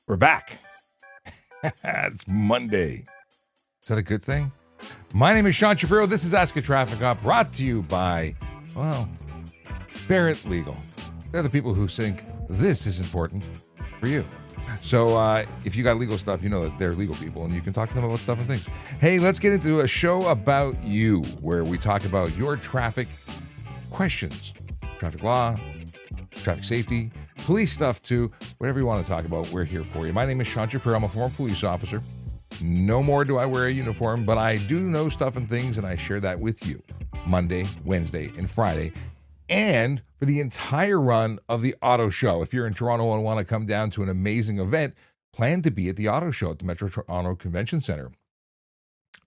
We're back. It's Monday. Is that a good thing? My name is Sean Shapiro. This is Ask a Traffic Cop, brought to you by, well, Barrett Legal. They're the people who think this is important for you. So if you got legal stuff, you know that they're legal people, and you can talk to them about stuff and things. Hey, let's get into a show about you, where we talk about your traffic questions, traffic law, traffic safety, police stuff too, whatever you want to talk about, we're here for you. My name is Sean Shapiro. I'm a former police officer. No more do I wear a uniform, but I do know stuff and things, and I share that with you Monday, Wednesday, and Friday, and for the entire run of the auto show. If you're in Toronto and want to come down to an amazing event, plan to be at the auto show at the Metro Toronto Convention Center.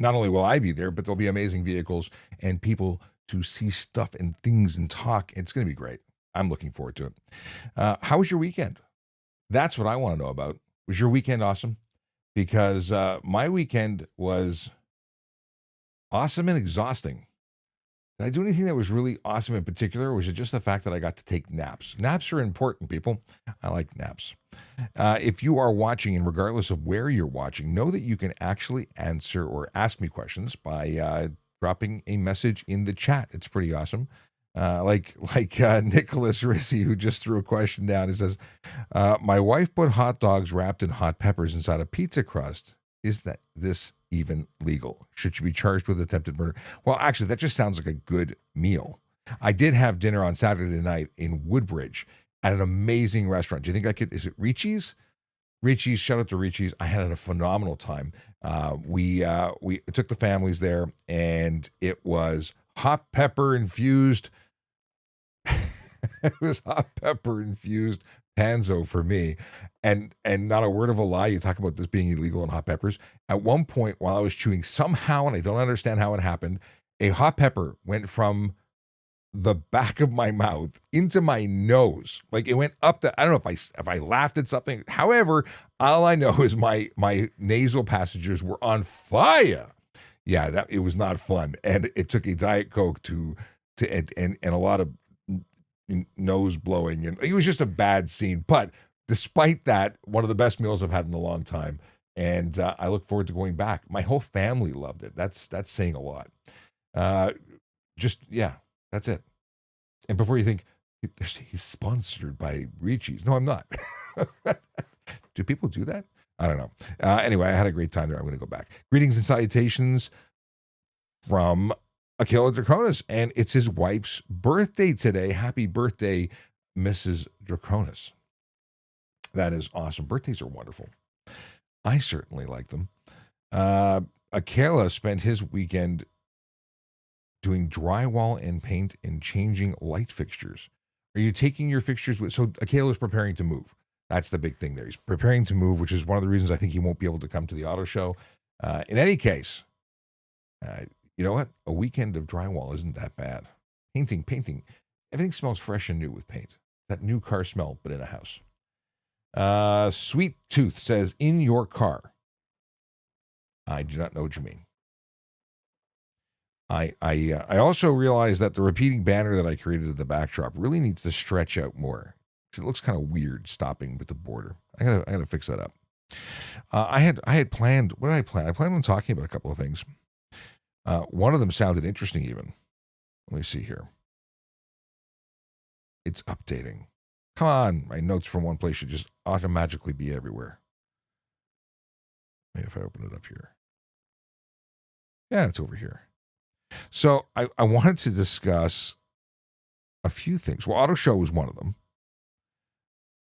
Not only will I be there, but there'll be amazing vehicles and people to see stuff and things and talk. It's going to be great. I'm looking forward to it. How was your weekend? That's what I want to know about. Was your weekend awesome? Because my weekend was awesome and exhausting. Did I do anything that was really awesome in particular, or was it just the fact that I got to take naps? Naps are important, people. I like naps. If you are watching, and regardless of where you're watching, know that you can actually answer or ask me questions by dropping a message in the chat. It's pretty awesome. Like Nicholas Rissy, who just threw a question down. He says, my wife put hot dogs wrapped in hot peppers inside a pizza crust. Is this even legal? Should she be charged with attempted murder? Well, actually, that just sounds like a good meal. I did have dinner on Saturday night in Woodbridge at an amazing restaurant. Do you think I could? Is it Ricci's? Ricci's, shout out to Ricci's. I had a phenomenal time. We took the families there, and it was hot pepper infused. It was hot pepper infused panzo for me, and not a word of a lie. You talk about this being illegal in hot peppers. At one point, while I was chewing, somehow, and I don't understand how it happened, a hot pepper went from the back of my mouth into my nose. Like it went up the. I don't know if I laughed at something. However, all I know is my nasal passages were on fire. Yeah, it was not fun, and it took a Diet Coke to and a lot of nose blowing, and it was just a bad scene. But despite that, one of the best meals I've had in a long time, and I look forward to going back. My whole family loved it. That's saying a lot. That's it. And before you think he's sponsored by Ricci's, no, I'm not. Do people do that? I don't know. Anyway, I had a great time there. I'm going to go back. Greetings and salutations from Akela Draconis, and it's his wife's birthday today. Happy birthday, Mrs. Draconis. That is awesome. Birthdays are wonderful. I certainly like them. Akela spent his weekend doing drywall and paint and changing light fixtures. Are you taking your fixtures with? So Akela's preparing to move. That's the big thing there. He's preparing to move, which is one of the reasons I think he won't be able to come to the auto show. In any case, you know what? A weekend of drywall isn't that bad. Painting. Everything smells fresh and new with paint. That new car smell, but in a house. Sweet Tooth says, in your car. I do not know what you mean. I also realize that the repeating banner that I created at the backdrop really needs to stretch out more. Because it looks kind of weird stopping with the border. I gotta fix that up. I had planned, what did I plan? I planned on talking about a couple of things. One of them sounded interesting even. Let me see here. It's updating. Come on, my notes from one place should just automatically be everywhere. Maybe if I open it up here. Yeah, it's over here. So I wanted to discuss a few things. Well, Auto Show was one of them.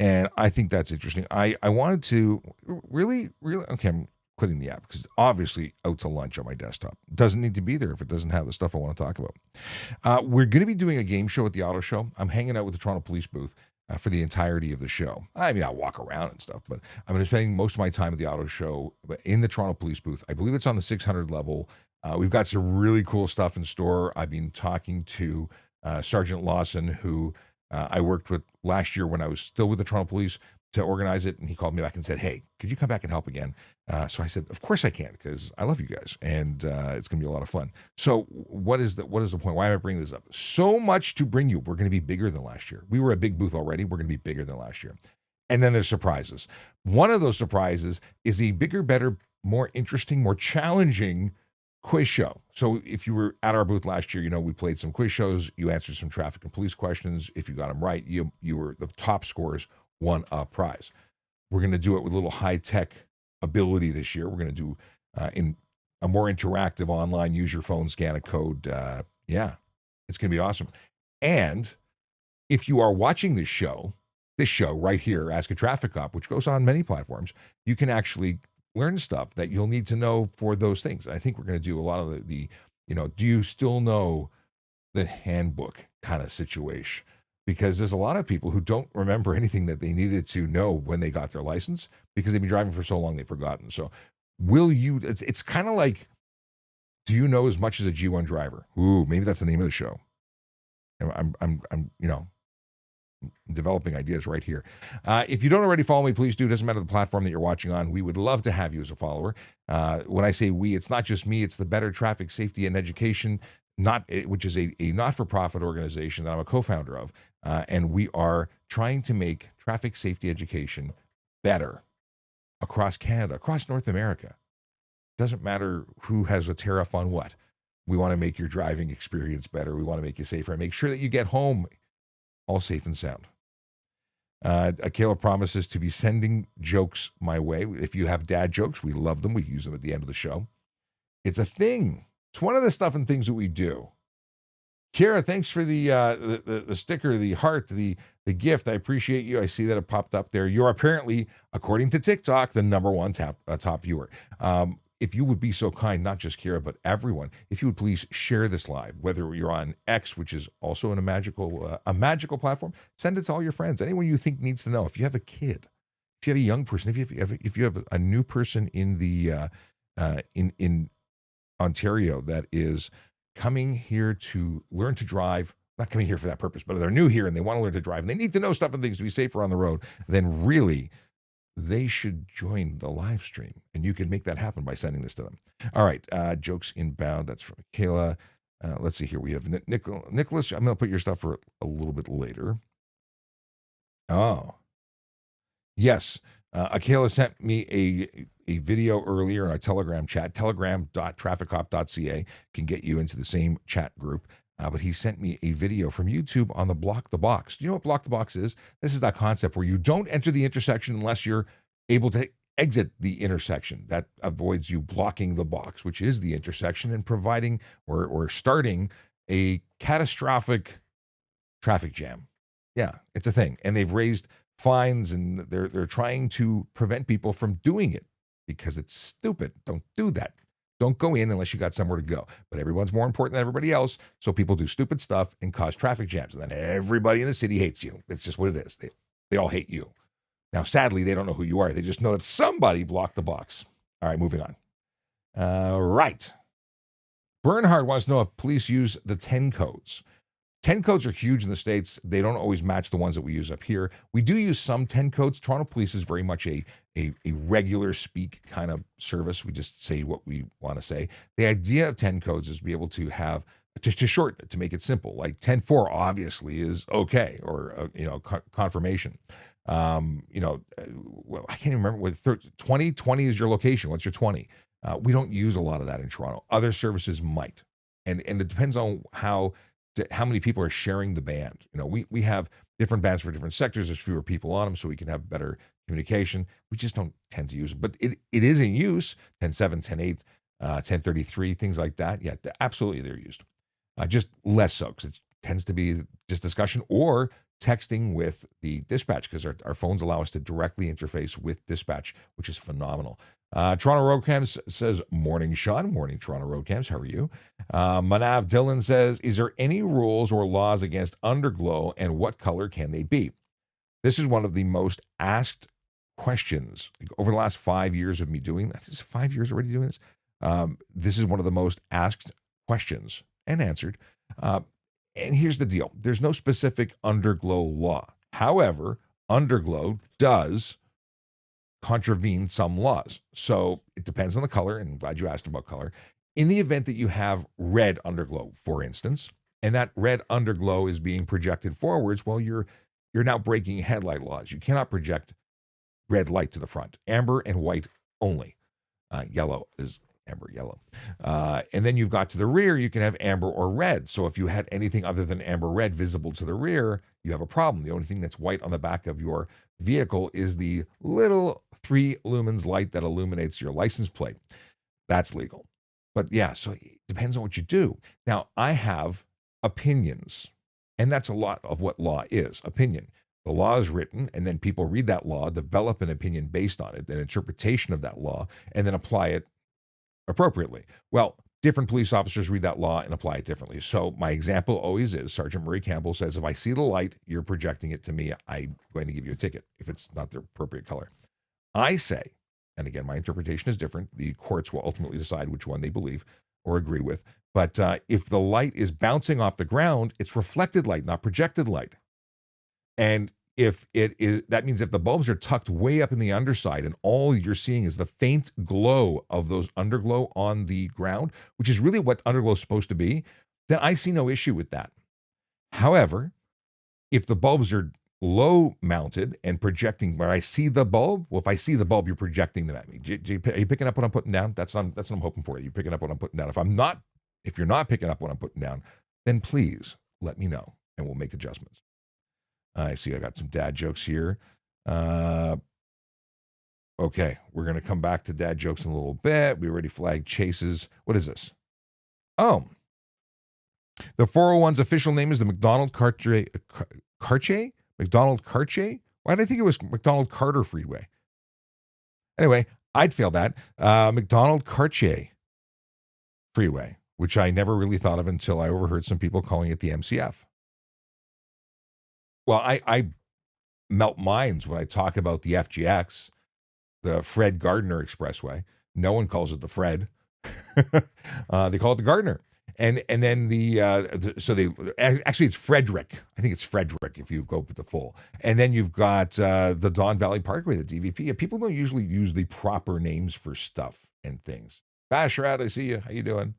And I think that's interesting. I wanted to really, okay, I'm quitting the app because it's obviously out to lunch on my desktop. Doesn't need to be there if it doesn't have the stuff I want to talk about. We're going to be doing a game show at the auto show. I'm hanging out with the Toronto Police booth for the entirety of the show. I mean, I'll walk around and stuff, but I'm going to be spending most of my time at the auto show in the Toronto Police booth. I believe it's on the 600 level. We've got some really cool stuff in store. I've been talking to Sergeant Lawson, who I worked with last year when I was still with the Toronto Police to organize it. And he called me back and said, hey, could you come back and help again? So I said, of course I can, because I love you guys. And it's going to be a lot of fun. So what is the point? Why am I bringing this up? So much to bring you. We're going to be bigger than last year. We were a big booth already. We're going to be bigger than last year. And then there's surprises. One of those surprises is a bigger, better, more interesting, more challenging quiz show. So if you were at our booth last year, you know, we played some quiz shows. You answered some traffic and police questions. If you got them right, you were the top scorers, won a prize. We're going to do it with a little high-tech ability this year. We're going to do in a more interactive online, use your phone, scan a code. Yeah, it's going to be awesome. And if you are watching this show right here, Ask a Traffic Cop, which goes on many platforms, you can actually learn stuff that you'll need to know for those things. I think we're going to do a lot of the do you still know the handbook kind of situation? Because there's a lot of people who don't remember anything that they needed to know when they got their license because they've been driving for so long they've forgotten. So it's kind of like, do you know as much as a G1 driver? Ooh, maybe that's the name of the show. I'm developing ideas right here. If you don't already follow me, please do. It doesn't matter the platform that you're watching on. We would love to have you as a follower. When I say we, it's not just me. It's the Better Traffic Safety and Education, which is a not-for-profit organization that I'm a co-founder of. And we are trying to make traffic safety education better across Canada, across North America. Doesn't matter who has a tariff on what. We want to make your driving experience better. We want to make you safer and make sure that you get home all safe and sound. Akela promises to be sending jokes my way. If you have dad jokes, we love them. We use them at the end of the show. It's a thing. It's one of the stuff and things that we do. Kira, thanks for the sticker, the heart, the gift. I appreciate you. I see that it popped up there. You're apparently, according to TikTok, the number one top viewer. If you would be so kind, not just Kira, but everyone, if you would please share this live, whether you're on X, which is also a magical platform, send it to all your friends, anyone you think needs to know. If you have a kid, if you have a young person, if you have a new person in the in Ontario that is coming here to learn to drive, not coming here for that purpose, but they're new here and they want to learn to drive and they need to know stuff and things to be safer on the road, then really they should join the live stream, and you can make that happen by sending this to them. All right, jokes inbound. That's from Kayla. Let's see here. We have Nicholas. I'm going to put your stuff for a little bit later. Oh, yes. Akela sent me a video earlier in our Telegram chat. Telegram.trafficcop.ca can get you into the same chat group. But he sent me a video from YouTube on the Block the Box. Do you know what Block the Box is? This is that concept where you don't enter the intersection unless you're able to exit the intersection. That avoids you blocking the box, which is the intersection, and providing or starting a catastrophic traffic jam. Yeah, it's a thing. And they've raised fines and they're trying to prevent people from doing it because it's stupid. Don't do that. Don't go in unless you got somewhere to go. But everyone's more important than everybody else, so people do stupid stuff and cause traffic jams. And then everybody in the city hates you. It's just what it is. They all hate you. Now, sadly, they don't know who you are. They just know that somebody blocked the box. All right, moving on. Right. Bernhard wants to know if police use the 10 codes. 10 codes are huge in the States. They don't always match the ones that we use up here. We do use some 10 codes. Toronto Police is very much a regular speak kind of service. We just say what we want to say. The idea of 10 codes is to be able to have, to shorten it, to make it simple. Like 10-4 obviously is okay, or, confirmation. I can't even remember what 20 is your location. What's your 20? We don't use a lot of that in Toronto. Other services might. And it depends on how many people are sharing the band. We have different bands for different sectors. There's fewer people on them, so we can have better communication. We just don't tend to use it. But it is in use, 10-7, 10-8, 10-33, things like that. Yeah, absolutely they're used. Just less so, because it tends to be just discussion or texting with the dispatch, because our phones allow us to directly interface with dispatch, which is phenomenal. Toronto Road Cams says, morning, Sean. Morning, Toronto Road Cams. How are you? Manav Dillon says, is there any rules or laws against underglow, and what color can they be? This is one of the most asked questions over the last 5 years of me doing that. This is 5 years already doing this. This is one of the most asked questions and answered. And here's the deal. There's no specific underglow law. However, underglow does contravene some laws. So it depends on the color, and I'm glad you asked about color. In the event that you have red underglow, for instance, and that red underglow is being projected forwards, well, you're now breaking headlight laws. You cannot project red light to the front. Amber and white only. Yellow is amber yellow. And then you've got to the rear, you can have amber or red. So if you had anything other than amber red visible to the rear, you have a problem. The only thing that's white on the back of your vehicle is the little 3 lumens light that illuminates your license plate. That's legal. But yeah, so it depends on what you do. Now, I have opinions, and that's a lot of what law is, opinion. The law is written, and then people read that law, develop an opinion based on it, an interpretation of that law, and then apply it appropriately. Well, different police officers read that law and apply it differently. So my example always is Sergeant Murray Campbell says, if I see the light, you're projecting it to me, I'm going to give you a ticket if it's not the appropriate color. I say, and again, my interpretation is different. The courts will ultimately decide which one they believe or agree with. But if the light is bouncing off the ground, it's reflected light, not projected light. And if it is, that means if the bulbs are tucked way up in the underside and all you're seeing is the faint glow of those underglow on the ground, which is really what underglow is supposed to be, then I see no issue with that. However, if the bulbs are low mounted and projecting where I see the bulb, well, if I see the bulb, you're projecting them at me. Are you picking up what I'm putting down? That's what I'm hoping for. You're picking up what I'm putting down. If you're not picking up what I'm putting down, then please let me know and we'll make adjustments. I see I got some dad jokes here. Okay, we're going to come back to dad jokes in a little bit. We already flagged Chase's. What is this? Oh, the 401's official name is the McDonald Cartier? McDonald Cartier? Why did I think it was McDonald Carter Freeway? Anyway, I'd fail that. McDonald Cartier Freeway, which I never really thought of until I overheard some people calling it the MCF. Well, I melt minds when I talk about the FGX, the Fred Gardner Expressway. No one calls it the Fred. They call it the Gardner. And then actually it's Frederick. I think it's Frederick if you go with the full. And then you've got the Don Valley Parkway, the DVP. People don't usually use the proper names for stuff and things. Basharat, I see you. How you doing?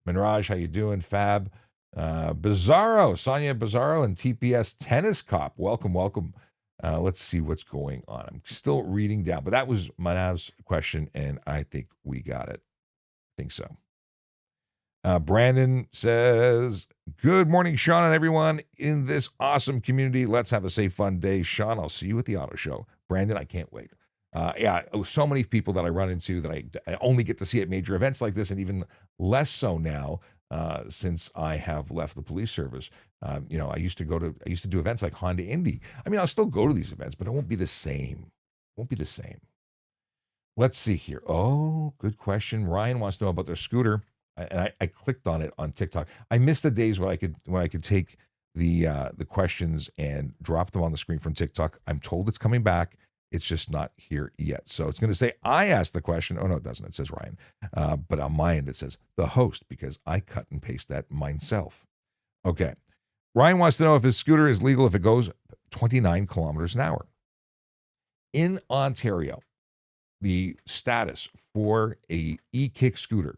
Minraj, how you doing? Fab. Bizarro, Sonia Bizarro and TPS Tennis Cop. Welcome. Let's see what's going on. I'm still reading down, but that was Manav's question, and I think we got it. I think so. Brandon says, good morning, Sean and everyone in this awesome community. Let's have a safe, fun day. Sean, I'll see you at the auto show. Brandon, I can't wait. So many people that I run into that I only get to see at major events like this, and even less so now since I have left the police service. I used to do events like Honda Indy. I mean, I'll still go to these events, but it won't be the same. Let's see here. Oh, good question. Ryan wants to know about their scooter. And I clicked on it on TikTok. I miss the days when I could take the questions and drop them on the screen from TikTok. I'm told it's coming back. It's just not here yet. So it's going to say, I asked the question. Oh, no, it doesn't. It says Ryan. But on my end, it says the host because I cut and paste that myself. Okay. Ryan wants to know if his scooter is legal if it goes 29 kilometers an hour. In Ontario, the status for a e-kick scooter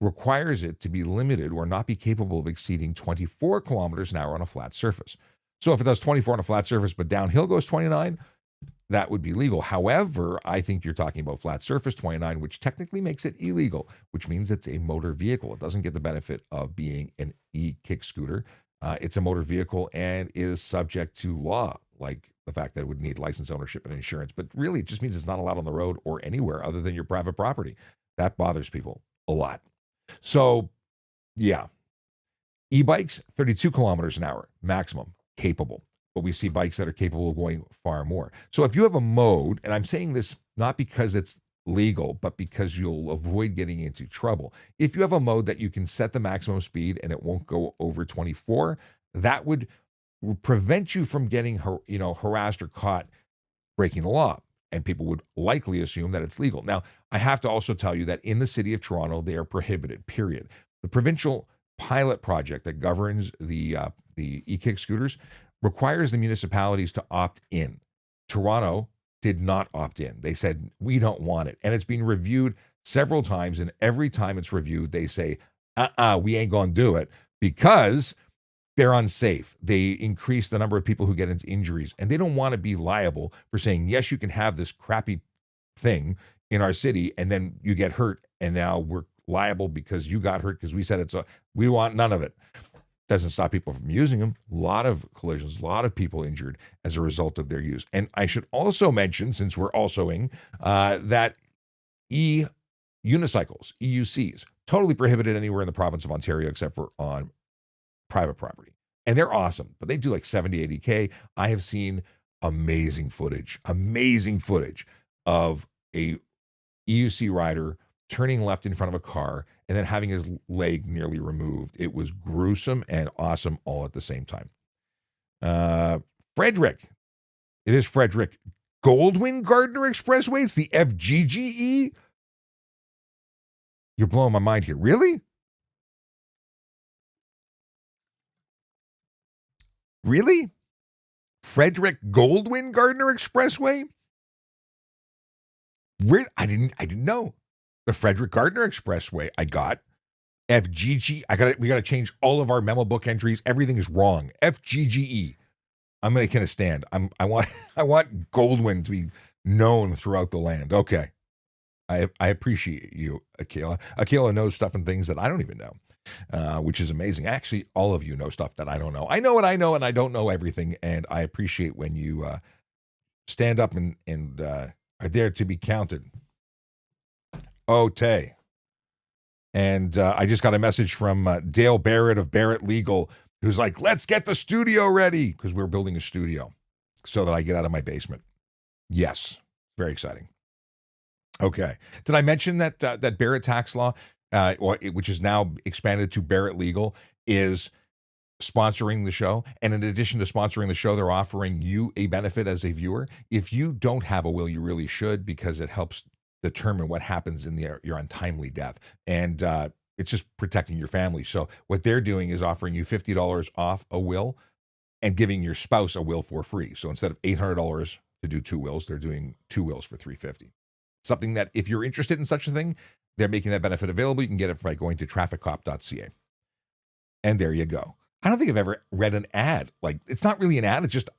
requires it to be limited or not be capable of exceeding 24 kilometers an hour on a flat surface. So if it does 24 on a flat surface, but downhill goes 29, that would be legal. However, I think you're talking about flat surface 29, which technically makes it illegal, which means it's a motor vehicle. It doesn't get the benefit of being an e-kick scooter. It's a motor vehicle and is subject to law, like the fact that it would need license, ownership, and insurance. But really, it just means it's not allowed on the road or anywhere other than your private property. That bothers people a lot. So, yeah, e-bikes, 32 kilometers an hour, maximum, capable. But we see bikes that are capable of going far more. So if you have a mode, and I'm saying this not because it's legal, but because you'll avoid getting into trouble. If you have a mode that you can set the maximum speed and it won't go over 24, that would prevent you from getting harassed or caught breaking the law. And people would likely assume that it's legal. Now, I have to also tell you that in the city of Toronto, they are prohibited, period. The provincial pilot project that governs the e-kick scooters requires the municipalities to opt in. Toronto did not opt in. They said, we don't want it. And it's been reviewed several times. And every time it's reviewed, they say, we ain't going to do it because they're unsafe. They increase the number of people who get into injuries, and they don't want to be liable for saying, yes, you can have this crappy thing in our city, and then you get hurt, and now we're liable because you got hurt because we said it. So we want none of it. Doesn't stop people from using them. A lot of collisions, a lot of people injured as a result of their use. And I should also mention, since we're alsoing, that unicycles, EUCs, totally prohibited anywhere in the province of Ontario except for on private property. And they're awesome, but they do like 70, 80K. I have seen amazing footage of a EUC rider turning left in front of a car and then having his leg nearly removed. It was gruesome and awesome all at the same time. Frederick. It is Frederick. Goldwyn Gardner Expressway. It's the FGGE. You're blowing my mind here. Really? Really? Frederick Goldwyn Gardner Expressway? I didn't know. The Frederick Gardner Expressway. I got FGG. We got to change all of our memo book entries. Everything is wrong. FGGE. I'm going to kind of stand. I want Goldwyn to be known throughout the land. Okay. I appreciate you, Akela. Akela knows stuff and things that I don't even know, which is amazing. Actually, all of you know stuff that I don't know. I know what I know, and I don't know everything. And I appreciate when you stand up and are there to be counted. Tay. And I just got a message from Dale Barrett of Barrett Legal, who's like, let's get the studio ready, because we're building a studio so that I get out of my basement. Yes. Very exciting. Okay. Did I mention that that Barrett tax law, which is now expanded to Barrett Legal, is sponsoring the show? And in addition to sponsoring the show, they're offering you a benefit as a viewer. If you don't have a will, you really should, because it helps determine what happens in your untimely death. And it's just protecting your family. So what they're doing is offering you $50 off a will and giving your spouse a will for free. So instead of $800 to do 2 wills, they're doing 2 wills for $350. Something that if you're interested in such a thing, they're making that benefit available. You can get it by going to trafficcop.ca. And there you go. I don't think I've ever read an ad. Like, it's not really an ad. It's just,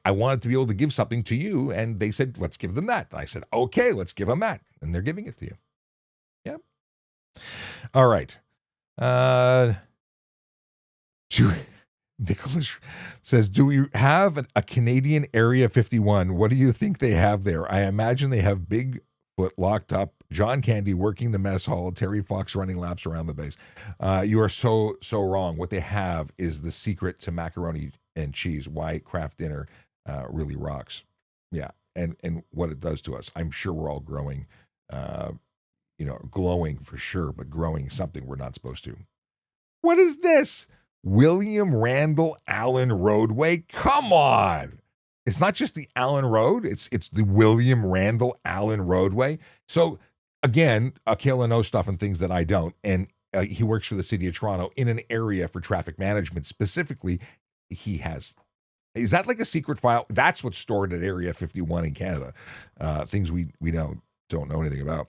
I wanted to be able to give something to you. And they said, let's give them that. And I said, okay, let's give them that. And they're giving it to you. Yep. All right. Nicholas says, do we have a Canadian Area 51? What do you think they have there? I imagine they have Bigfoot locked up, John Candy working the mess hall, Terry Fox running laps around the base. You are so wrong. What they have is the secret to macaroni and cheese, why Kraft dinner really rocks. Yeah, and what it does to us. I'm sure we're all growing, glowing for sure, but growing something we're not supposed to. What is this? William Randall Allen Roadway? Come on. It's not just the Allen Road. It's the William Randall Allen Roadway. So again, Akela knows stuff and things that I don't. And he works for the city of Toronto in an area for traffic management. Specifically, he has, is that like a secret file? That's what's stored at Area 51 in Canada. Things we don't know anything about.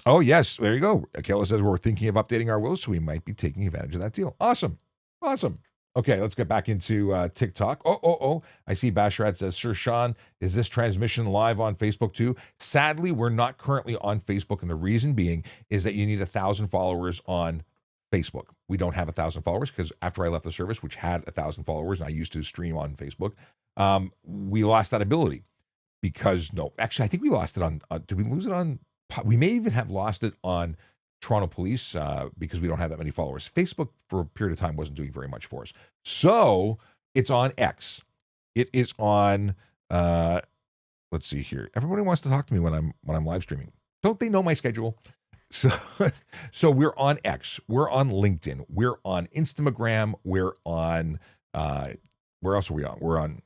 Oh, yes. There you go. Akela says we're thinking of updating our wills, so we might be taking advantage of that deal. Awesome. Okay, let's get back into TikTok. Oh. I see Basharat says, Sir Sean, is this transmission live on Facebook too? Sadly, we're not currently on Facebook, and the reason being is that you need 1,000 followers on Facebook. We don't have 1,000 followers because after I left the service, which had 1,000 followers, and I used to stream on Facebook, we lost that ability because, actually, I think we lost it on, did we lose it on? We may even have lost it on Toronto Police because we don't have that many followers. Facebook for a period of time wasn't doing very much for us. So it's on X. It is on, let's see here. Everybody wants to talk to me when I'm live streaming. Don't they know my schedule? So we're on X. We're on LinkedIn. We're on Instagram. We're on, where else are we on? We're on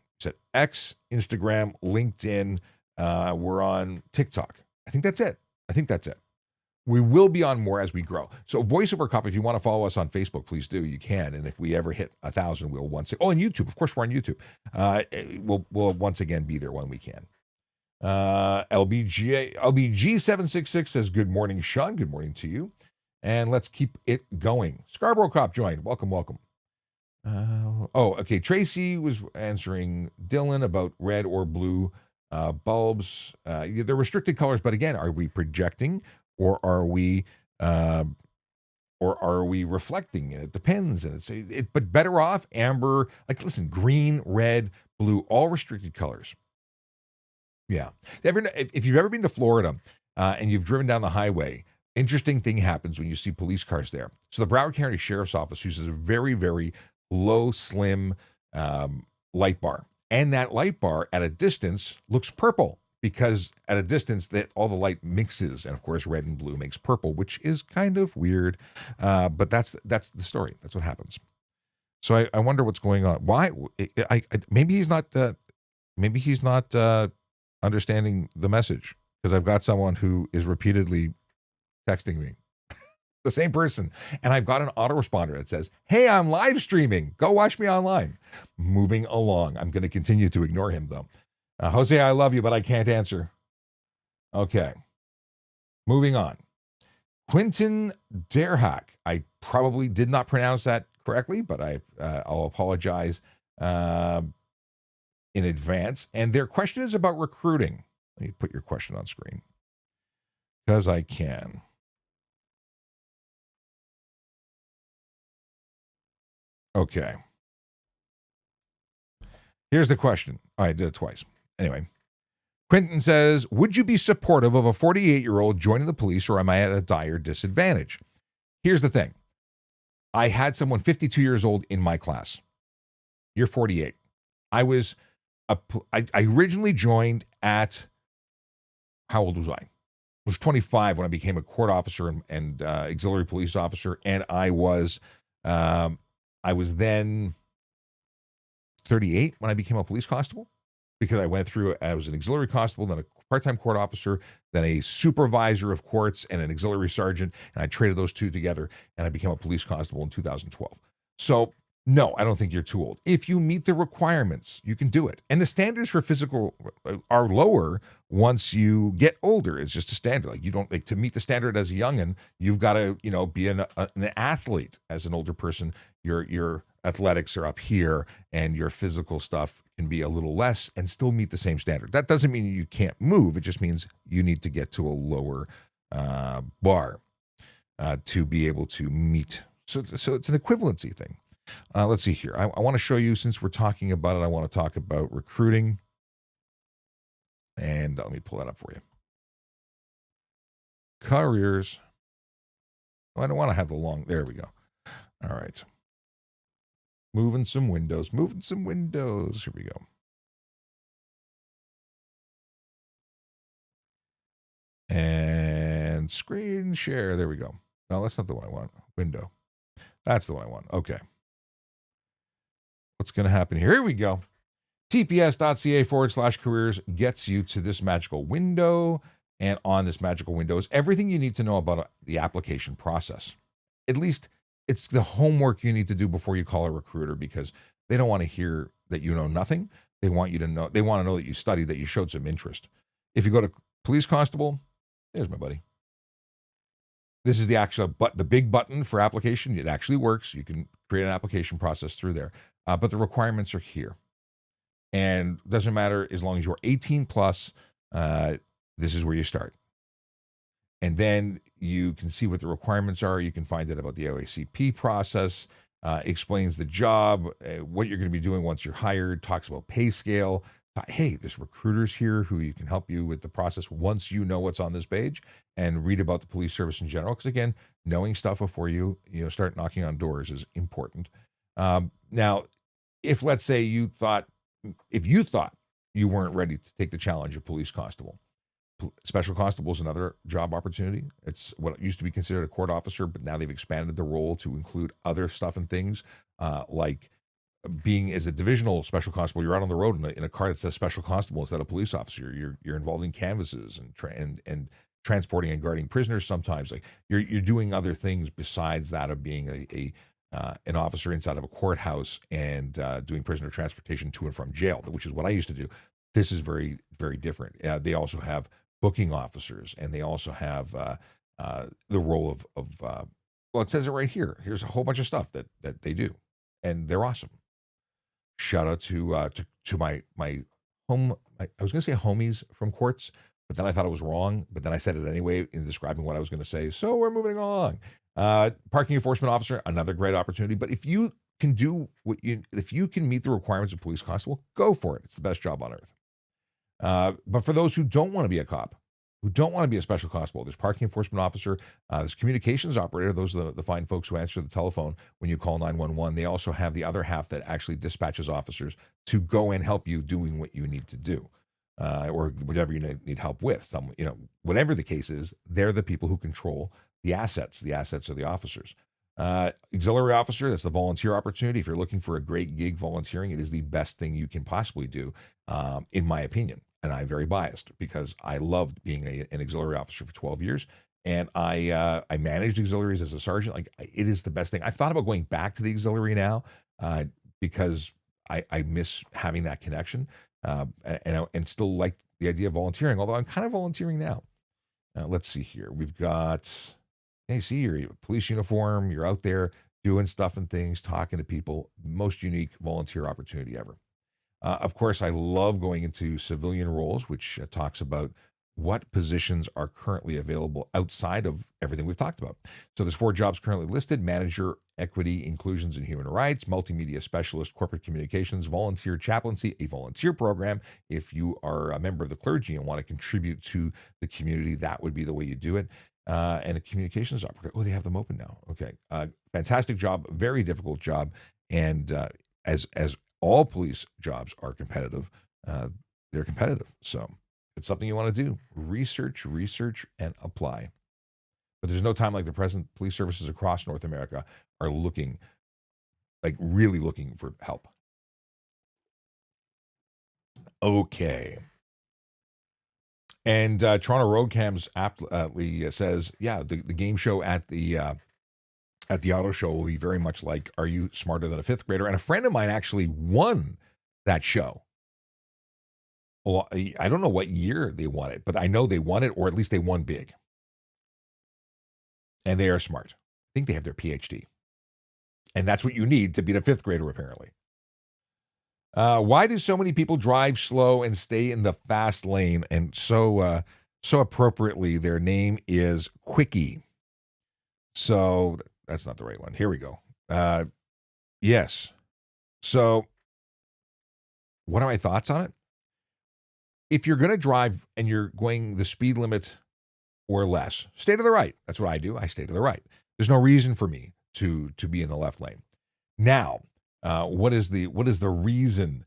X, Instagram, LinkedIn. We're on TikTok. I think that's it. We will be on more as we grow. So Voice Over Cop, if you want to follow us on Facebook, please do. You can. And if we ever hit 1,000, we'll once. Oh, and YouTube. Of course, we're on YouTube. We'll once again be there when we can. LBG766 says, good morning, Sean. Good morning to you. And let's keep it going. Scarborough Cop joined. Welcome, welcome. Okay. Tracy was answering Dylan about red or blue bulbs. They're restricted colors, but again, are we projecting or are we reflecting? And it depends. And but better off amber. Like, listen, green, red, blue, all restricted colors. Yeah. If you've ever been to Florida and you've driven down the highway, interesting thing happens when you see police cars there. So the Broward County Sheriff's Office uses a very, very low, slim light bar. And that light bar at a distance looks purple because at a distance that all the light mixes. And of course, red and blue makes purple, which is kind of weird. But that's the story. That's what happens. So I wonder what's going on. Why? Maybe he's not understanding the message, because I've got someone who is repeatedly texting me, the same person, and I've got an autoresponder that says, "Hey, I'm live streaming. Go watch me online." Moving along. I'm going to continue to ignore him though. Jose, I love you, but I can't answer. Okay. Moving on. Quentin Derhack. I probably did not pronounce that correctly, but I'll apologize in advance. And their question is about recruiting. Let me put your question on screen because I can. Okay. Here's the question. I did it twice. Anyway, Quentin says, would you be supportive of a 48-year-old joining the police, or am I at a dire disadvantage? Here's the thing. I had someone 52 years old in my class. You're 48. I originally joined at, how old was I? I was 25 when I became a court officer and auxiliary police officer, and I was then 38 when I became a police constable, because I was an auxiliary constable, then a part-time court officer, then a supervisor of courts, and an auxiliary sergeant, and I traded those two together, and I became a police constable in 2012. So no, I don't think you're too old. If you meet the requirements, you can do it. And the standards for physical are lower once you get older. It's just a standard. Like, you don't, like, to meet the standard as a youngin', you've got to, be an athlete. As an older person, your athletics are up here and your physical stuff can be a little less and still meet the same standard. That doesn't mean you can't move. It just means you need to get to a lower bar to be able to meet. So it's an equivalency thing. Let's see here. I want to show you, since we're talking about it, I want to talk about recruiting. And let me pull that up for you. Careers. Oh, I don't want to have the long. There we go. All right. Moving some windows. Here we go. And screen share. There we go. No, that's not the one I want. Window. That's the one I want. Okay. What's going to happen here? Here we go. tps.ca/careers gets you to this magical window. And on this magical window is everything you need to know about the application process. At least it's the homework you need to do before you call a recruiter, because they don't want to hear that you know nothing. They want you to know. They want to know that you studied, that you showed some interest. If you go to police constable, there's my buddy. This is the actual, but the big button for application. It actually works. You can create an application process through there. But the requirements are here. And it doesn't matter, as long as you're 18 plus, this is where you start. And then you can see what the requirements are. You can find out about the OACP process, explains the job, what you're going to be doing once you're hired, talks about pay scale. Hey, there's recruiters here who you can help you with the process once you know what's on this page, and read about the police service in general. Because again, knowing stuff before you start knocking on doors is important. Now, if let's say you thought you weren't ready to take the challenge of police constable, special constable is another job opportunity. It's what used to be considered a court officer, but now they've expanded the role to include other stuff and things, like being as a divisional special constable. You're out on the road in a car that says special constable instead of police officer. You're involved in canvases and transporting and guarding prisoners. Sometimes, like, you're doing other things besides that of being an officer inside of a courthouse and doing prisoner transportation to and from jail, which is what I used to do. This is very, very different. They also have booking officers, and they also have the role of Well, it says it right here. Here's a whole bunch of stuff that they do, and they're awesome. Shout out to my home. I was going to say homies from Quartz, but then I thought it was wrong. But then I said it anyway in describing what I was going to say. So we're moving along. Parking enforcement officer, another great opportunity. But if you can if you can meet the requirements of police constable, go for it. It's the best job on earth. But for those who don't want to be a cop, who don't want to be a special constable, there's parking enforcement officer, there's communications operator. Those are the fine folks who answer the telephone when you call 911. They also have the other half that actually dispatches officers to go and help you doing what you need to do, or whatever you need help with. Whatever the case is, they're the people who control the assets. The assets are the officers. Auxiliary officer, that's the volunteer opportunity. If you're looking for a great gig volunteering, it is the best thing you can possibly do, in my opinion. And I'm very biased because I loved being an auxiliary officer for 12 years. And I managed auxiliaries as a sergeant. Like, it is the best thing. I thought about going back to the auxiliary now, because I miss having that connection, and still like the idea of volunteering, although I'm kind of volunteering now. Let's see here. We've got, hey, see, you're a police uniform, you're out there doing stuff and things, talking to people. Most unique volunteer opportunity ever. Of course, I love going into civilian roles, which talks about what positions are currently available outside of everything we've talked about. So there's 4 jobs currently listed: manager, equity, inclusions, and human rights, multimedia specialist, corporate communications, volunteer chaplaincy, a volunteer program. If you are a member of the clergy and want to contribute to the community, that would be the way you do it. And a communications operator. Oh, they have them open now. Okay. Fantastic job, very difficult job. And as all police jobs are competitive, they're competitive. So it's something you want to do. Research, and apply. But there's no time like the present. Police services across North America are really looking for help. Okay. And Toronto Roadcams aptly says, yeah, the game show at the auto show will be very much like Are You Smarter Than a Fifth Grader? And a friend of mine actually won that show. Well, I don't know what year they won it, but I know they won it, or at least they won big. And they are smart. I think they have their PhD. And that's what you need to beat a fifth grader, apparently. Why do so many people drive slow and stay in the fast lane? And so appropriately, their name is Quickie. So that's not the right one. Here we go. Yes. So what are my thoughts on it? If you're going to drive and you're going the speed limit or less, stay to the right. That's what I do. I stay to the right. There's no reason for me to be in the left lane. Now, what is the reason?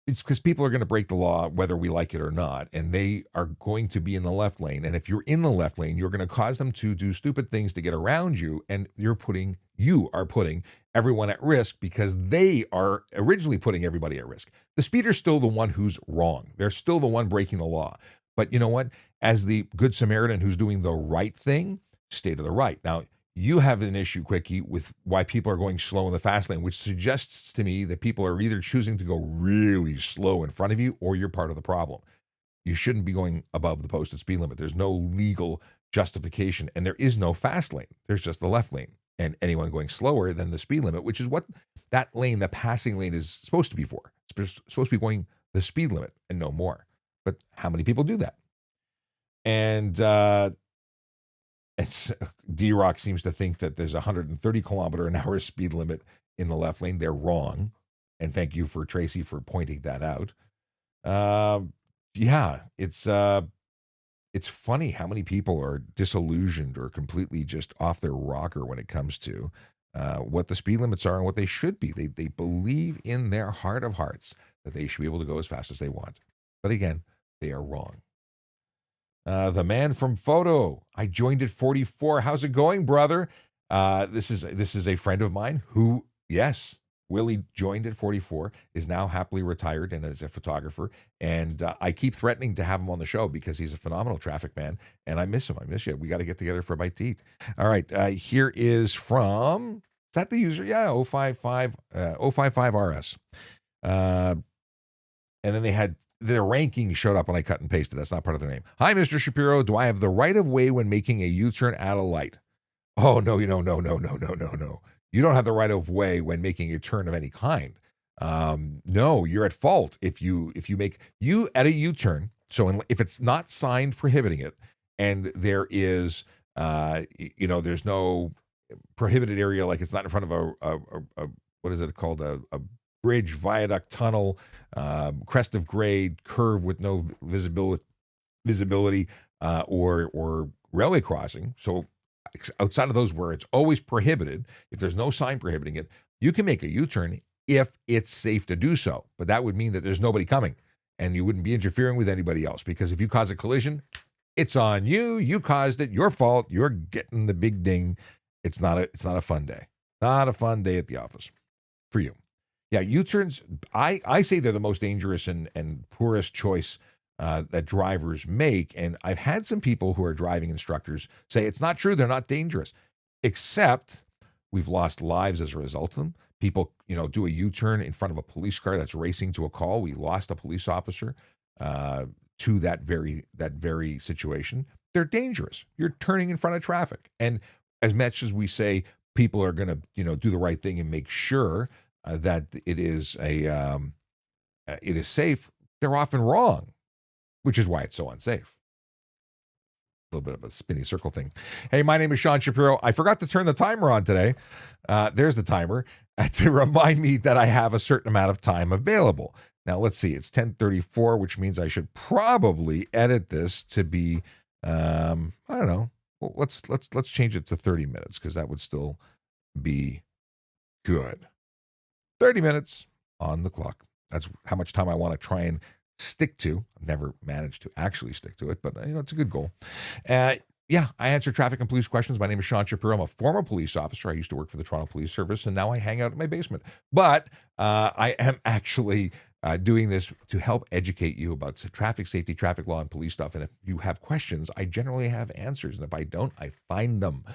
It's because people are going to break the law whether we like it or not, and they are going to be in the left lane. And if you're in the left lane, you're going to cause them to do stupid things to get around you, and you are putting everyone at risk because they are originally putting everybody at risk. The speeder's still the one who's wrong. They're still the one breaking the law. But you know what? As the Good Samaritan who's doing the right thing, stay to the right. Now, you have an issue, Quickie, with why people are going slow in the fast lane, which suggests to me that people are either choosing to go really slow in front of you or you're part of the problem. You shouldn't be going above the posted speed limit. There's no legal justification, and there is no fast lane. There's just the left lane, and anyone going slower than the speed limit, which is what that lane, the passing lane, is supposed to be for. It's supposed to be going the speed limit and no more. But how many people do that? And D-Rock seems to think that there's a 130 kilometer an hour speed limit in the left lane. They're wrong. And thank you for Tracy for pointing that out. Yeah, it's funny how many people are disillusioned or completely just off their rocker when it comes to what the speed limits are and what they should be. They believe in their heart of hearts that they should be able to go as fast as they want. But again, they are wrong. The man from Photo. I joined at 44. How's it going, brother? This is a friend of mine who, yes, Willie joined at 44, is now happily retired and is a photographer. And I keep threatening to have him on the show because he's a phenomenal traffic man. And I miss him. I miss you. We got to get together for a bite to eat. All right. Here is from, is that the user? Yeah, 055RS. And then they had, their ranking showed up when I cut and pasted. That's not part of their name. Hi, Mr. Shapiro. Do I have the right of way when making a U-turn at a light? Oh, no, no. You don't have the right of way when making a turn of any kind. No, you're at fault if you make you at a U-turn. So if it's not signed prohibiting it, and there is, there's no prohibited area, like it's not in front of a what is it called, a bridge, viaduct, tunnel, crest of grade, curve with no visibility, or railway crossing. So outside of those where it's always prohibited, if there's no sign prohibiting it, you can make a U-turn if it's safe to do so. But that would mean that there's nobody coming and you wouldn't be interfering with anybody else, because if you cause a collision, it's on you. You caused it. Your fault. You're getting the big ding. It's not a fun day. Not a fun day at the office for you. Yeah, U-turns, I say they're the most dangerous and poorest choice that drivers make. And I've had some people who are driving instructors say it's not true, they're not dangerous, except we've lost lives as a result of them. People, do a U-turn in front of a police car that's racing to a call. We lost a police officer to that very situation. They're dangerous. You're turning in front of traffic. And as much as we say people are going to, do the right thing and make sure that it is safe, they're often wrong, which is why it's so unsafe. A little bit of a spinny circle thing. Hey, my name is Sean Shapiro. I forgot to turn the timer on today. There's the timer to remind me that I have a certain amount of time available. Now, let's see. It's 10:34, which means I should probably edit this to be, I don't know. Well, let's change it to 30 minutes, because that would still be good. 30 minutes on the clock. That's how much time I want to try and stick to. I've never managed to actually stick to it, but it's a good goal. Yeah, I answer traffic and police questions. My name is Sean Shapiro. I'm a former police officer. I used to work for the Toronto Police Service, and now I hang out in my basement. But I am actually doing this to help educate you about traffic safety, traffic law, and police stuff. And if you have questions, I generally have answers. And if I don't, I find them.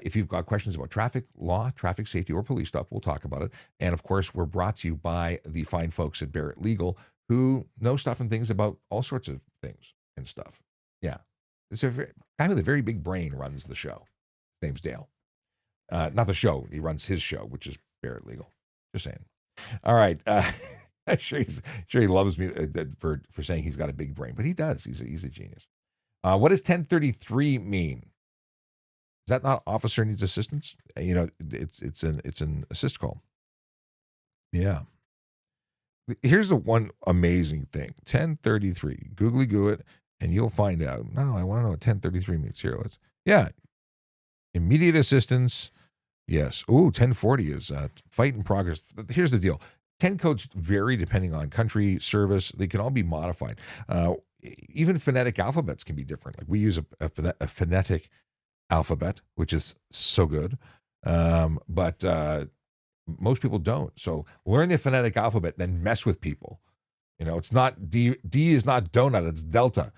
If you've got questions about traffic law, traffic safety, or police stuff, we'll talk about it. And of course, we're brought to you by the fine folks at Barrett Legal, who know stuff and things about all sorts of things and stuff. Yeah. It's a guy with a very big brain runs the show. His name's Dale. Not the show. He runs his show, which is Barrett Legal. Just saying. All right. I'm sure he loves me for saying he's got a big brain, but he does. He's a genius. What does 1033 mean? Is that not officer needs assistance? It's an assist call. Yeah. Here's the one amazing thing. 1033. Googly goo it, and you'll find out. No, I want to know what 1033 means. Here, immediate assistance. Yes. Ooh, 1040 is fight in progress. Here's the deal. 10 codes vary depending on country, service. They can all be modified. Even phonetic alphabets can be different. Like we use a phonetic alphabet, which is so good. But most people don't. So learn the phonetic alphabet, then mess with people. It's not D is not donut, it's delta.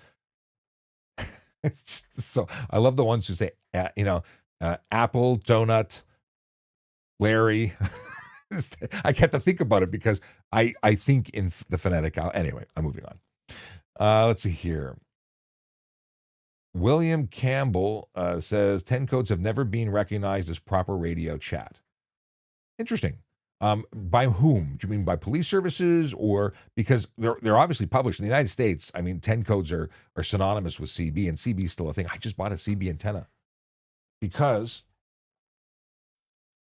It's just, so I love the ones who say, apple, donut, Larry. I get to think about it because I think in the phonetic. Anyway, I'm moving on. Let's see here. William Campbell says 10 codes have never been recognized as proper radio chat. Interesting. By whom? Do you mean by police services, or because they're obviously published in the United States? I mean, 10 codes are synonymous with CB, and CB is still a thing. I just bought a CB antenna because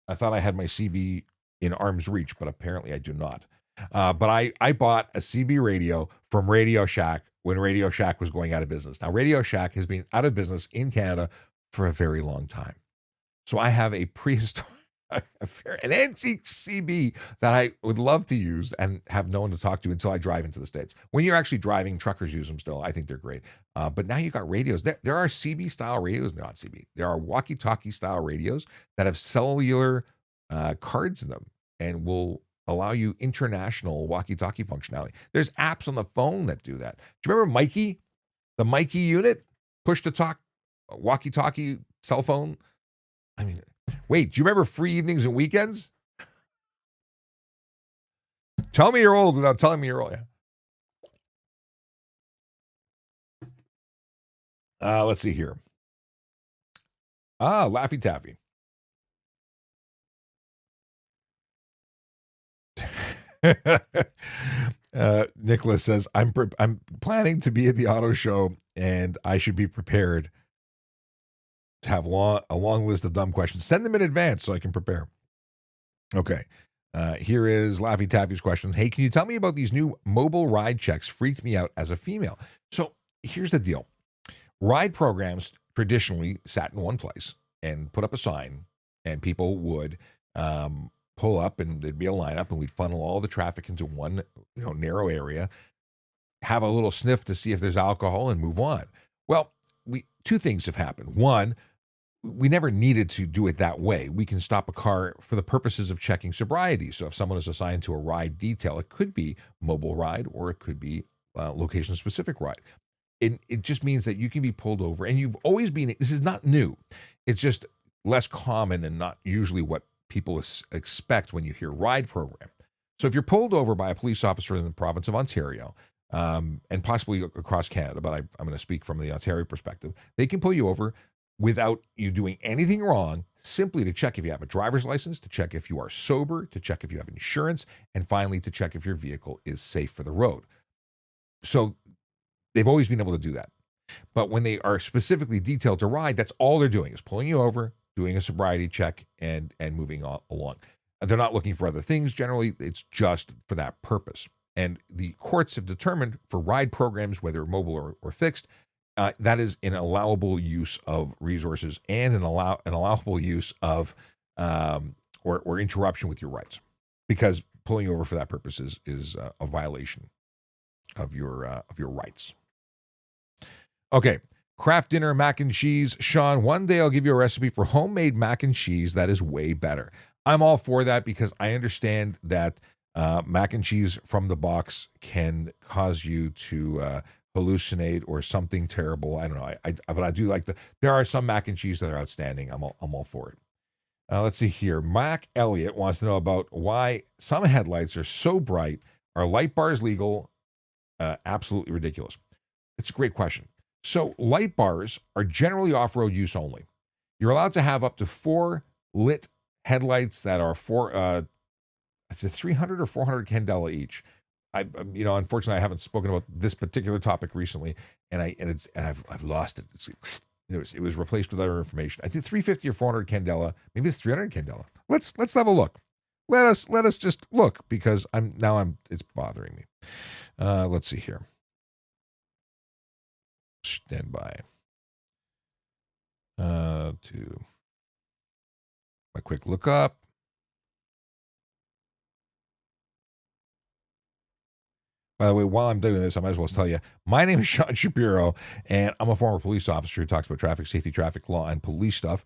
I thought I had my CB in arm's reach, but apparently I do not. But I bought a CB radio from Radio Shack when Radio Shack was going out of business. Now, Radio Shack has been out of business in Canada for a very long time. So I have a prehistoric, an antique CB that I would love to use and have no one to talk to until I drive into the States. When you're actually driving, truckers use them still. I think they're great. But now you got radios. There are CB style radios, not CB. There are walkie-talkie style radios that have cellular cards in them and will allow you international walkie-talkie functionality. There's apps on the phone that do that. Do you remember Mikey? The Mikey unit? Push-to-talk walkie-talkie cell phone? I mean, wait, do you remember free evenings and weekends? Tell me you're old without telling me you're old. Yeah. Let's see here. Laffy Taffy. Nicholas says, I'm planning to be at the auto show, and I should be prepared to have a long list of dumb questions. Send them in advance so I can prepare. Okay. Here is Laffy Taffy's question. Hey, can you tell me about these new mobile ride checks? Freaked me out as a female. So here's the deal. Ride programs traditionally sat in one place and put up a sign, and people would pull up, and there'd be a lineup, and we'd funnel all the traffic into one narrow area, have a little sniff to see if there's alcohol, and move on. Well, two things have happened. One, we never needed to do it that way. We can stop a car for the purposes of checking sobriety. So if someone is assigned to a ride detail, it could be mobile ride or it could be location-specific ride. It just means that you can be pulled over, and you've always been, this is not new. It's just less common and not usually what people expect when you hear ride program. So if you're pulled over by a police officer in the province of Ontario, and possibly across Canada, but I'm going to speak from the Ontario perspective, they can pull you over without you doing anything wrong, simply to check if you have a driver's license, to check if you are sober, to check if you have insurance, and finally to check if your vehicle is safe for the road. So they've always been able to do that. But when they are specifically detailed to ride, that's all they're doing is pulling you over, doing a sobriety check, and moving along. They're not looking for other things. Generally, it's just for that purpose. And the courts have determined for ride programs, whether mobile or fixed, that is an allowable use of resources and an allowable use of or interruption with your rights, because pulling you over for that purpose is a violation of your rights. Okay, craft dinner mac and cheese. Sean, one day I'll give you a recipe for homemade mac and cheese that is way better. I'm all for that because I understand that mac and cheese from the box can cause you to hallucinate or something terrible. I don't know. But I do like there are some mac and cheese that are outstanding. I'm all for it. Let's see here. Mac Elliott wants to know about why some headlights are so bright. Are light bars legal? Absolutely ridiculous. It's a great question. So light bars are generally off-road use only. You're allowed to have up to 4 lit headlights that are it's a 300 or 400 candela each. Unfortunately, I haven't spoken about this particular topic recently, and I've lost it. It was replaced with other information. I think 350 or 400 candela. Maybe it's 300 candela. Let's have a look. Let us just look, because it's bothering me. Let's see here. Stand by. To a quick look up. By the way, while I'm doing this, I might as well tell you, my name is Sean Shapiro, and I'm a former police officer who talks about traffic safety, traffic law, and police stuff.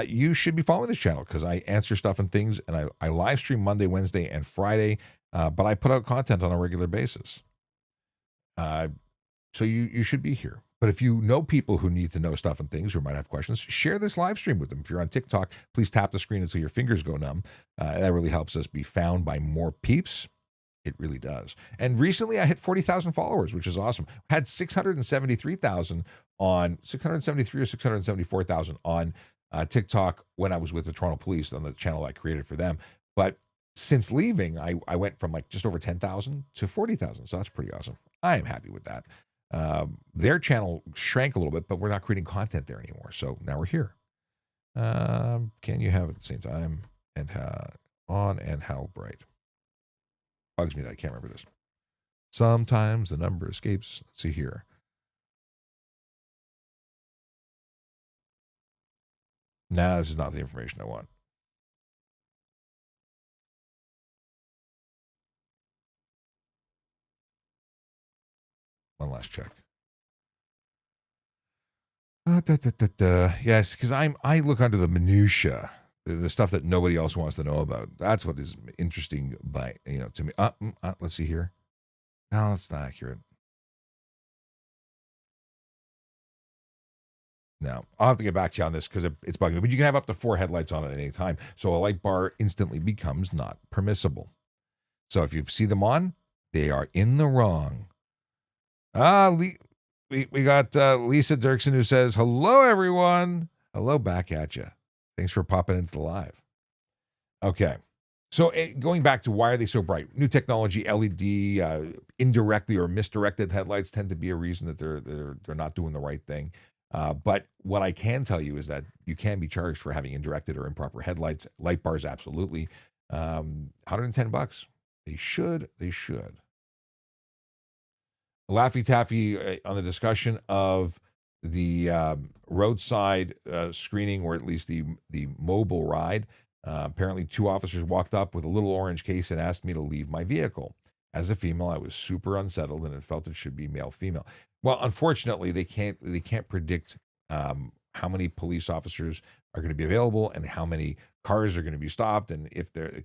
You should be following this channel because I answer stuff and things, and I live stream Monday, Wednesday, and Friday, but I put out content on a regular basis. So you should be here. But if you know people who need to know stuff and things, who might have questions, share this live stream with them. If you're on TikTok, please tap the screen until your fingers go numb. That really helps us be found by more peeps. It really does. And recently I hit 40,000 followers, which is awesome. I had 673,000 on 673 or 674,000 on TikTok when I was with the Toronto Police on the channel I created for them. But since leaving, I went from like just over 10,000 to 40,000. So that's pretty awesome. I am happy with that. Their channel shrank a little bit, but we're not creating content there anymore. So now we're here. Can you have it at the same time and on and how bright? Bugs me that I can't remember this. Sometimes the number escapes. Let's see here. Nah, this is not the information I want. One last check. Yes, because I look under the minutia, the stuff that nobody else wants to know about. That's what is interesting to me. Let's see here. No, that's not accurate. No, I'll have to get back to you on this because it's bugging me. But you can have up to 4 headlights on at any time. So a light bar instantly becomes not permissible. So if you see them on, they are in the wrong. We got Lisa Dirksen who says, hello, everyone. Hello back at you. Thanks for popping into the live. Okay. So going back to why are they so bright? New technology, LED, indirectly or misdirected headlights tend to be a reason that they're not doing the right thing. But what I can tell you is that you can be charged for having indirected or improper headlights. Light bars, absolutely. $110. They should. Laffy Taffy on the discussion of the roadside screening, or at least the mobile ride. Apparently, two officers walked up with a little orange case and asked me to leave my vehicle. As a female, I was super unsettled and it felt it should be male female. Well, unfortunately, they can't predict how many police officers are going to be available and how many cars are going to be stopped, and if there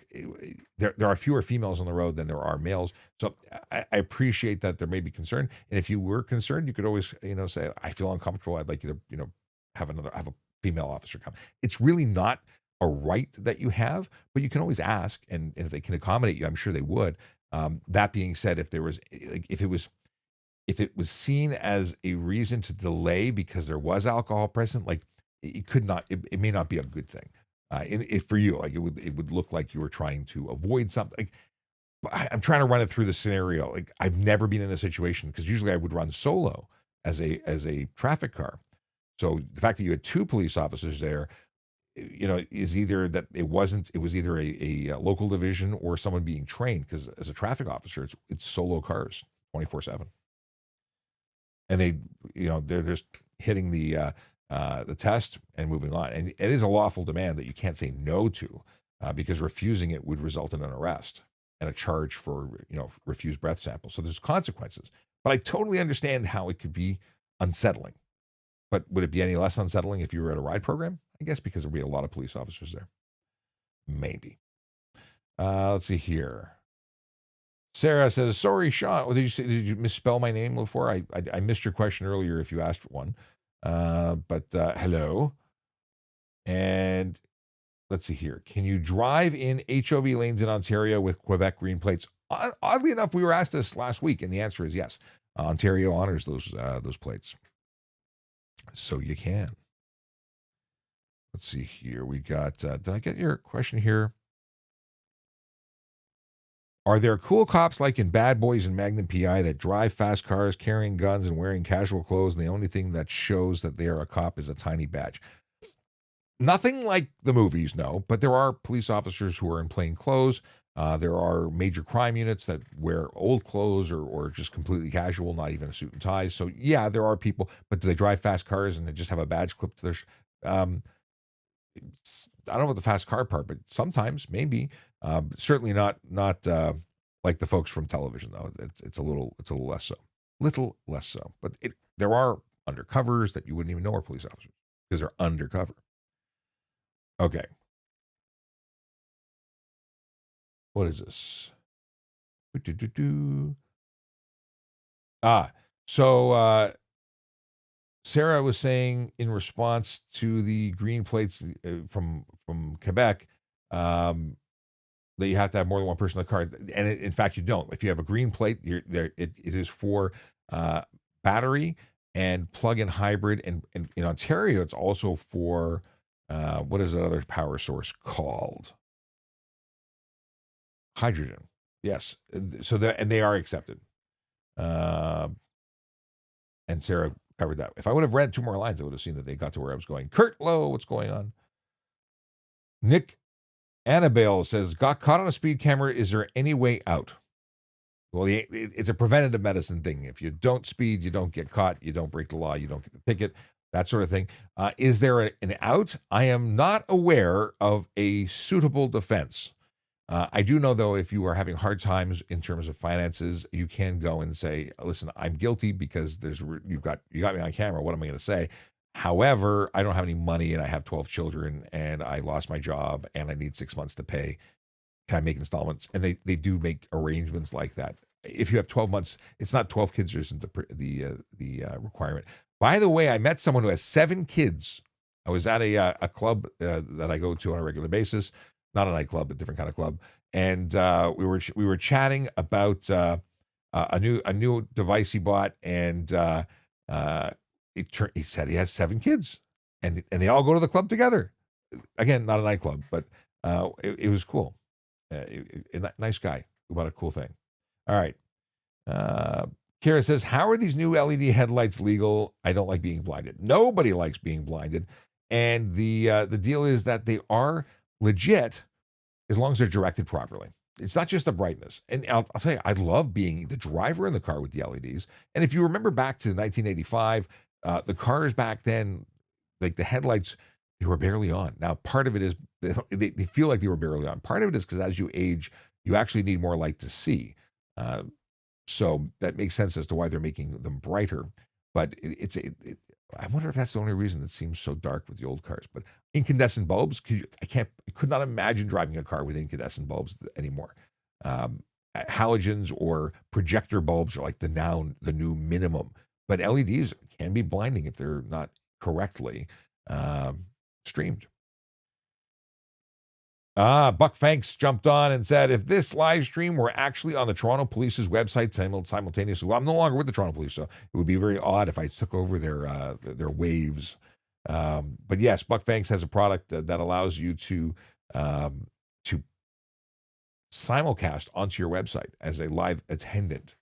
are fewer females on the road than there are males. So I appreciate that there may be concern, and if you were concerned, you could always say, I feel uncomfortable, I'd like you to have a female officer come. It's really not a right that you have, but you can always ask, and if they can accommodate you, I'm sure they would. That being said, if it was seen as a reason to delay because there was alcohol present, like it may not be a good thing. For you, like it would look like you were trying to avoid something. I'm trying to run it through the scenario. Like I've never been in a situation, because usually I would run solo as a traffic car. So the fact that you had two police officers there, is either that it was either a local division or someone being trained, because as a traffic officer, it's solo cars 24/7. And they're just hitting the test and moving on. And it is a lawful demand that you can't say no to, because refusing it would result in an arrest and a charge for refused breath samples. So there's consequences. But I totally understand how it could be unsettling. But would it be any less unsettling if you were at a ride program? I guess because there'd be a lot of police officers there. Maybe. Let's see here. Sarah says, sorry, Sean. Well, did you misspell my name before? I missed your question earlier if you asked for one. But hello. And let's see here. Can you drive in HOV lanes in Ontario with Quebec green plates? Oddly enough, we were asked this last week, and the answer is yes. Ontario honors those plates. So you can. Let's see here. We got, did I get your question here? Are there cool cops like in Bad Boys and Magnum PI that drive fast cars, carrying guns, and wearing casual clothes, and the only thing that shows that they are a cop is a tiny badge? Nothing like the movies, no, but there are police officers who are in plain clothes. There are major crime units that wear old clothes or just completely casual, not even a suit and tie. So, yeah, there are people, but do they drive fast cars and they just have a badge clipped to their I don't know about the fast car part, but sometimes maybe. Certainly not like the folks from television, though. It's a little less so. But there are undercovers that you wouldn't even know are police officers because they're undercover. Okay. What is this? So Sarah was saying in response to the green plates from Quebec, that you have to have more than one person in the car, and in fact you don't. If you have a green plate, it is for battery and plug-in hybrid, and in Ontario it's also for what is that other power source called? Hydrogen. Yes. So they are accepted. And Sarah covered that. If I would have read two more lines, I would have seen that they got to where I was going. Kurt Lowe, what's going on? Nick Annabelle says, got caught on a speed camera. Is there any way out? Well, it's a preventative medicine thing. If you don't speed, you don't get caught. You don't break the law. You don't get the ticket. That sort of thing. Is there an out? I am not aware of a suitable defense. I do know, though, if you are having hard times in terms of finances, you can go and say, listen, I'm guilty because you got me on camera. What am I going to say? However, I don't have any money and I have 12 children and I lost my job and I need 6 months to pay. Can I make installments? And they do make arrangements like that. If you have 12 months, it's not 12 kids or isn't the requirement. By the way, I met someone who has 7 kids. I was at a club that I go to on a regular basis. Not a nightclub, a different kind of club, and we were chatting about a new device he bought, and he said he has 7 kids, and they all go to the club together. Again, not a nightclub, but it was cool. Nice guy. What a cool thing. All right. Kara says, how are these new LED headlights legal? I don't like being blinded. Nobody likes being blinded. And the deal is that they are legit as long as they're directed properly. It's not just the brightness. And I'll say, I love being the driver in the car with the LEDs. And if you remember back to 1985, the cars back then, like the headlights, they were barely on. Now, part of it is they feel like they were barely on. Part of it is because as you age, you actually need more light to see. So that makes sense as to why they're making them brighter. But I wonder if that's the only reason it seems so dark with the old cars. But incandescent bulbs, I could not imagine driving a car with incandescent bulbs anymore. Halogens or projector bulbs are like the new minimum. But LEDs can be blinding if they're not correctly streamed. Buck Fanks jumped on and said, if this live stream were actually on the Toronto Police's website simultaneously, well, I'm no longer with the Toronto Police, so it would be very odd if I took over their waves. But yes, Buck Fanks has a product that allows you to simulcast onto your website as a live attendant,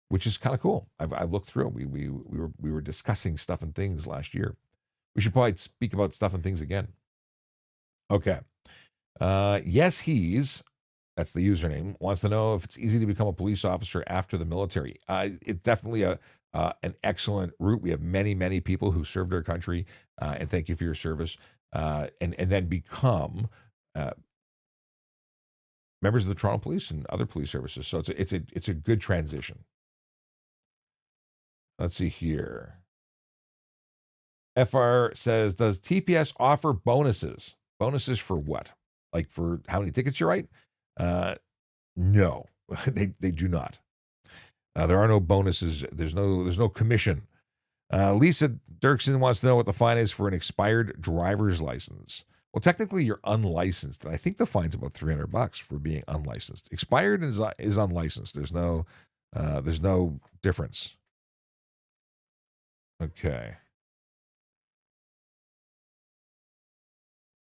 which is kind of cool. I've looked through it. We were discussing Stuff and Things last year. We should probably speak about Stuff and Things again. Okay. Yes, that's the username, wants to know if it's easy to become a police officer after the military. It's definitely an excellent route. We have many, many people who served our country, and thank you for your service, and then become members of the Toronto Police and other police services. So it's a good transition. Let's see here. FR says, does TPS offer bonuses? Bonuses for what? Like for how many tickets you write? No, they do not. There are no bonuses. There's no commission. Lisa Dirksen wants to know what the fine is for an expired driver's license. Well, technically you're unlicensed, and I think the fine's about $300 for being unlicensed. Expired is unlicensed. There's no difference. Okay.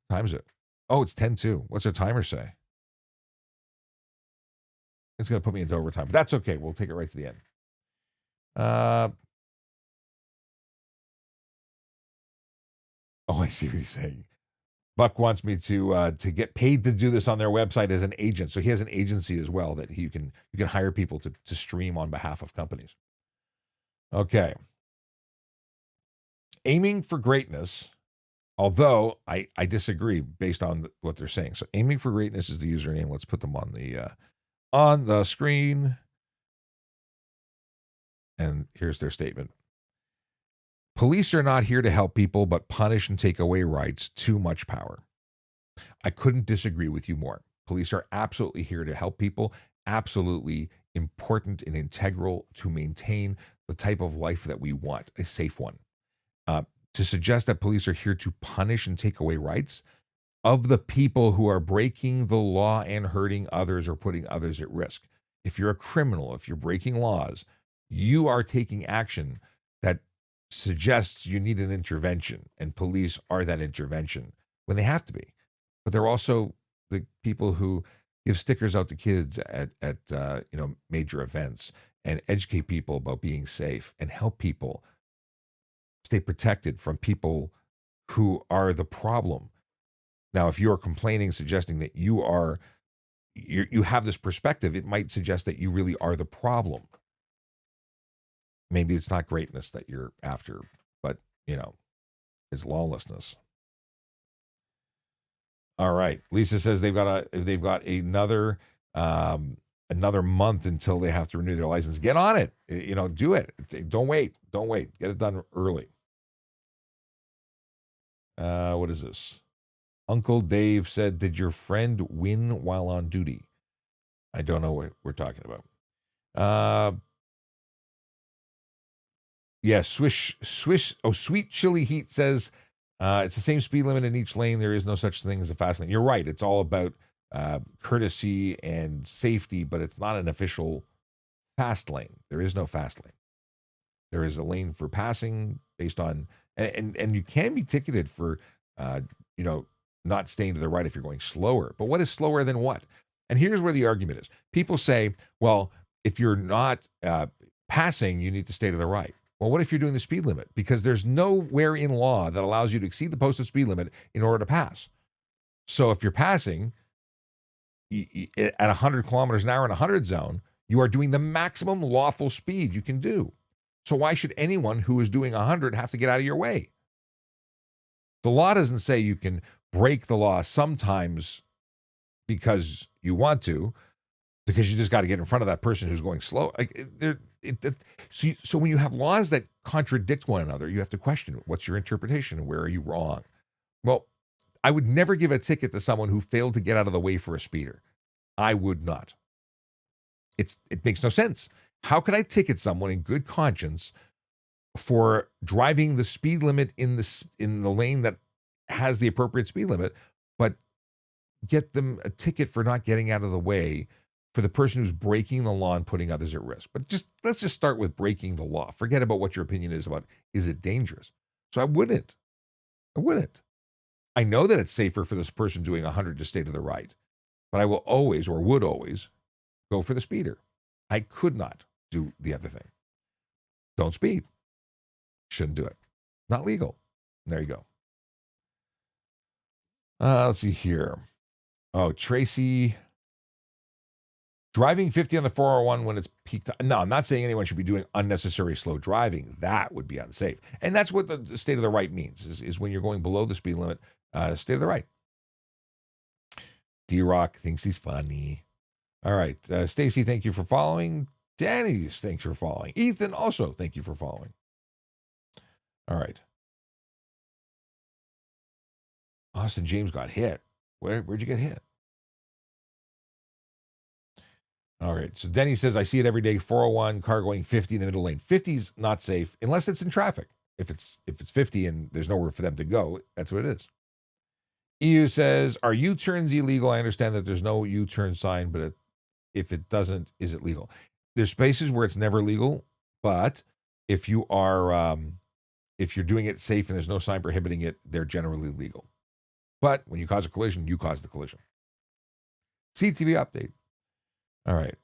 What time is it? Oh, it's 10:02. What's our timer say? It's going to put me into overtime, but that's okay. We'll take it right to the end. Oh, I see what he's saying. Buck wants me to get paid to do this on their website as an agent. So he has an agency as well that you can hire people to stream on behalf of companies. Okay. Aiming for greatness. Although I disagree based on what they're saying. So aiming for greatness is the username. Let's put them on the screen. And here's their statement. Police are not here to help people, but punish and take away rights. Too much power. I couldn't disagree with you more. Police are absolutely here to help people. Absolutely important and integral to maintain the type of life that we want, a safe one. To suggest that police are here to punish and take away rights of the people who are breaking the law and hurting others or putting others at risk. If you're a criminal, if you're breaking laws, you are taking action that suggests you need an intervention, and police are that intervention when they have to be. But they're also the people who give stickers out to kids at major events and educate people about being safe and help people stay protected from people who are the problem. Now, if you're complaining, suggesting that you have this perspective, it might suggest that you really are the problem. Maybe it's not greatness that you're after, but it's lawlessness. All right. Lisa says they've got another month until they have to renew their license. Get on it. Do it. Don't wait. Get it done early. What is this? Uncle Dave said, did your friend win while on duty? I don't know what we're talking about. Yeah, Sweet Chili Heat says, it's the same speed limit in each lane. There is no such thing as a fast lane. You're right. It's all about courtesy and safety, but it's not an official fast lane. There is no fast lane. There is a lane for passing based on, and you can be ticketed for, not staying to the right if you're going slower. But what is slower than what? And here's where the argument is. People say, well, if you're not passing, you need to stay to the right. Well, what if you're doing the speed limit? Because there's nowhere in law that allows you to exceed the posted speed limit in order to pass. So if you're passing at 100 kilometers an hour in a 100 zone, you are doing the maximum lawful speed you can do. So why should anyone who is doing 100 have to get out of your way? The law doesn't say you can break the law sometimes because you want to, because you just got to get in front of that person who's going slow. So when you have laws that contradict one another, you have to question what's your interpretation and where are you wrong? Well, I would never give a ticket to someone who failed to get out of the way for a speeder. I would not. It makes no sense. How could I ticket someone in good conscience for driving the speed limit in the lane that has the appropriate speed limit, but get them a ticket for not getting out of the way for the person who's breaking the law and putting others at risk? But let's just start with breaking the law. Forget about what your opinion is about, is it dangerous? So I wouldn't. I know that it's safer for this person doing 100 to stay to the right, but I will always, or would always, go for the speeder. I could not do the other thing. Don't speed. Shouldn't do it. Not legal. There you go. Let's see here. Oh, Tracy. Driving 50 on the 401 when it's peak time. No, I'm not saying anyone should be doing unnecessary slow driving. That would be unsafe. And that's what the state of the right means, is when you're going below the speed limit, stay to the right. D-Rock thinks he's funny. All right. Stacy, thank you for following. Danny's, thanks for following. Ethan, also, thank you for following. All right. Austin James got hit. Where'd you get hit? All right. So Denny says, I see it every day. 401, car going 50 in the middle lane. 50's not safe unless it's in traffic. If it's 50 and there's nowhere for them to go, that's what it is. EU says, are U-turns illegal? I understand that there's no U-turn sign, but if it doesn't, is it legal? There's spaces where it's never legal, but if you are, if you're doing it safe and there's no sign prohibiting it, they're generally legal. But when you cause a collision, you cause the collision. CTV update. All right.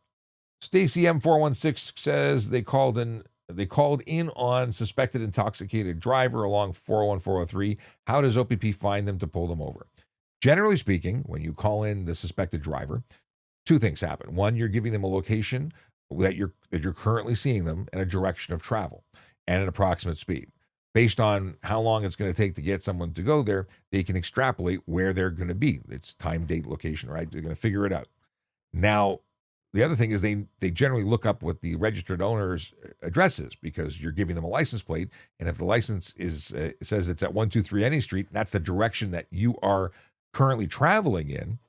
Stacy M416 says they called in on suspected intoxicated driver along 401, 403. How does OPP find them to pull them over? Generally speaking, when you call in the suspected driver, two things happen. One, you're giving them a location that you're currently seeing them and a direction of travel and an approximate speed. Based on how long it's going to take to get someone to go there, they can extrapolate where they're going to be. It's time, date, location, right? They're going to figure it out. Now, the other thing is they generally look up what the registered owner's address is, because you're giving them a license plate. And if the license says it's at 123 Any Street, that's the direction that you are currently traveling in,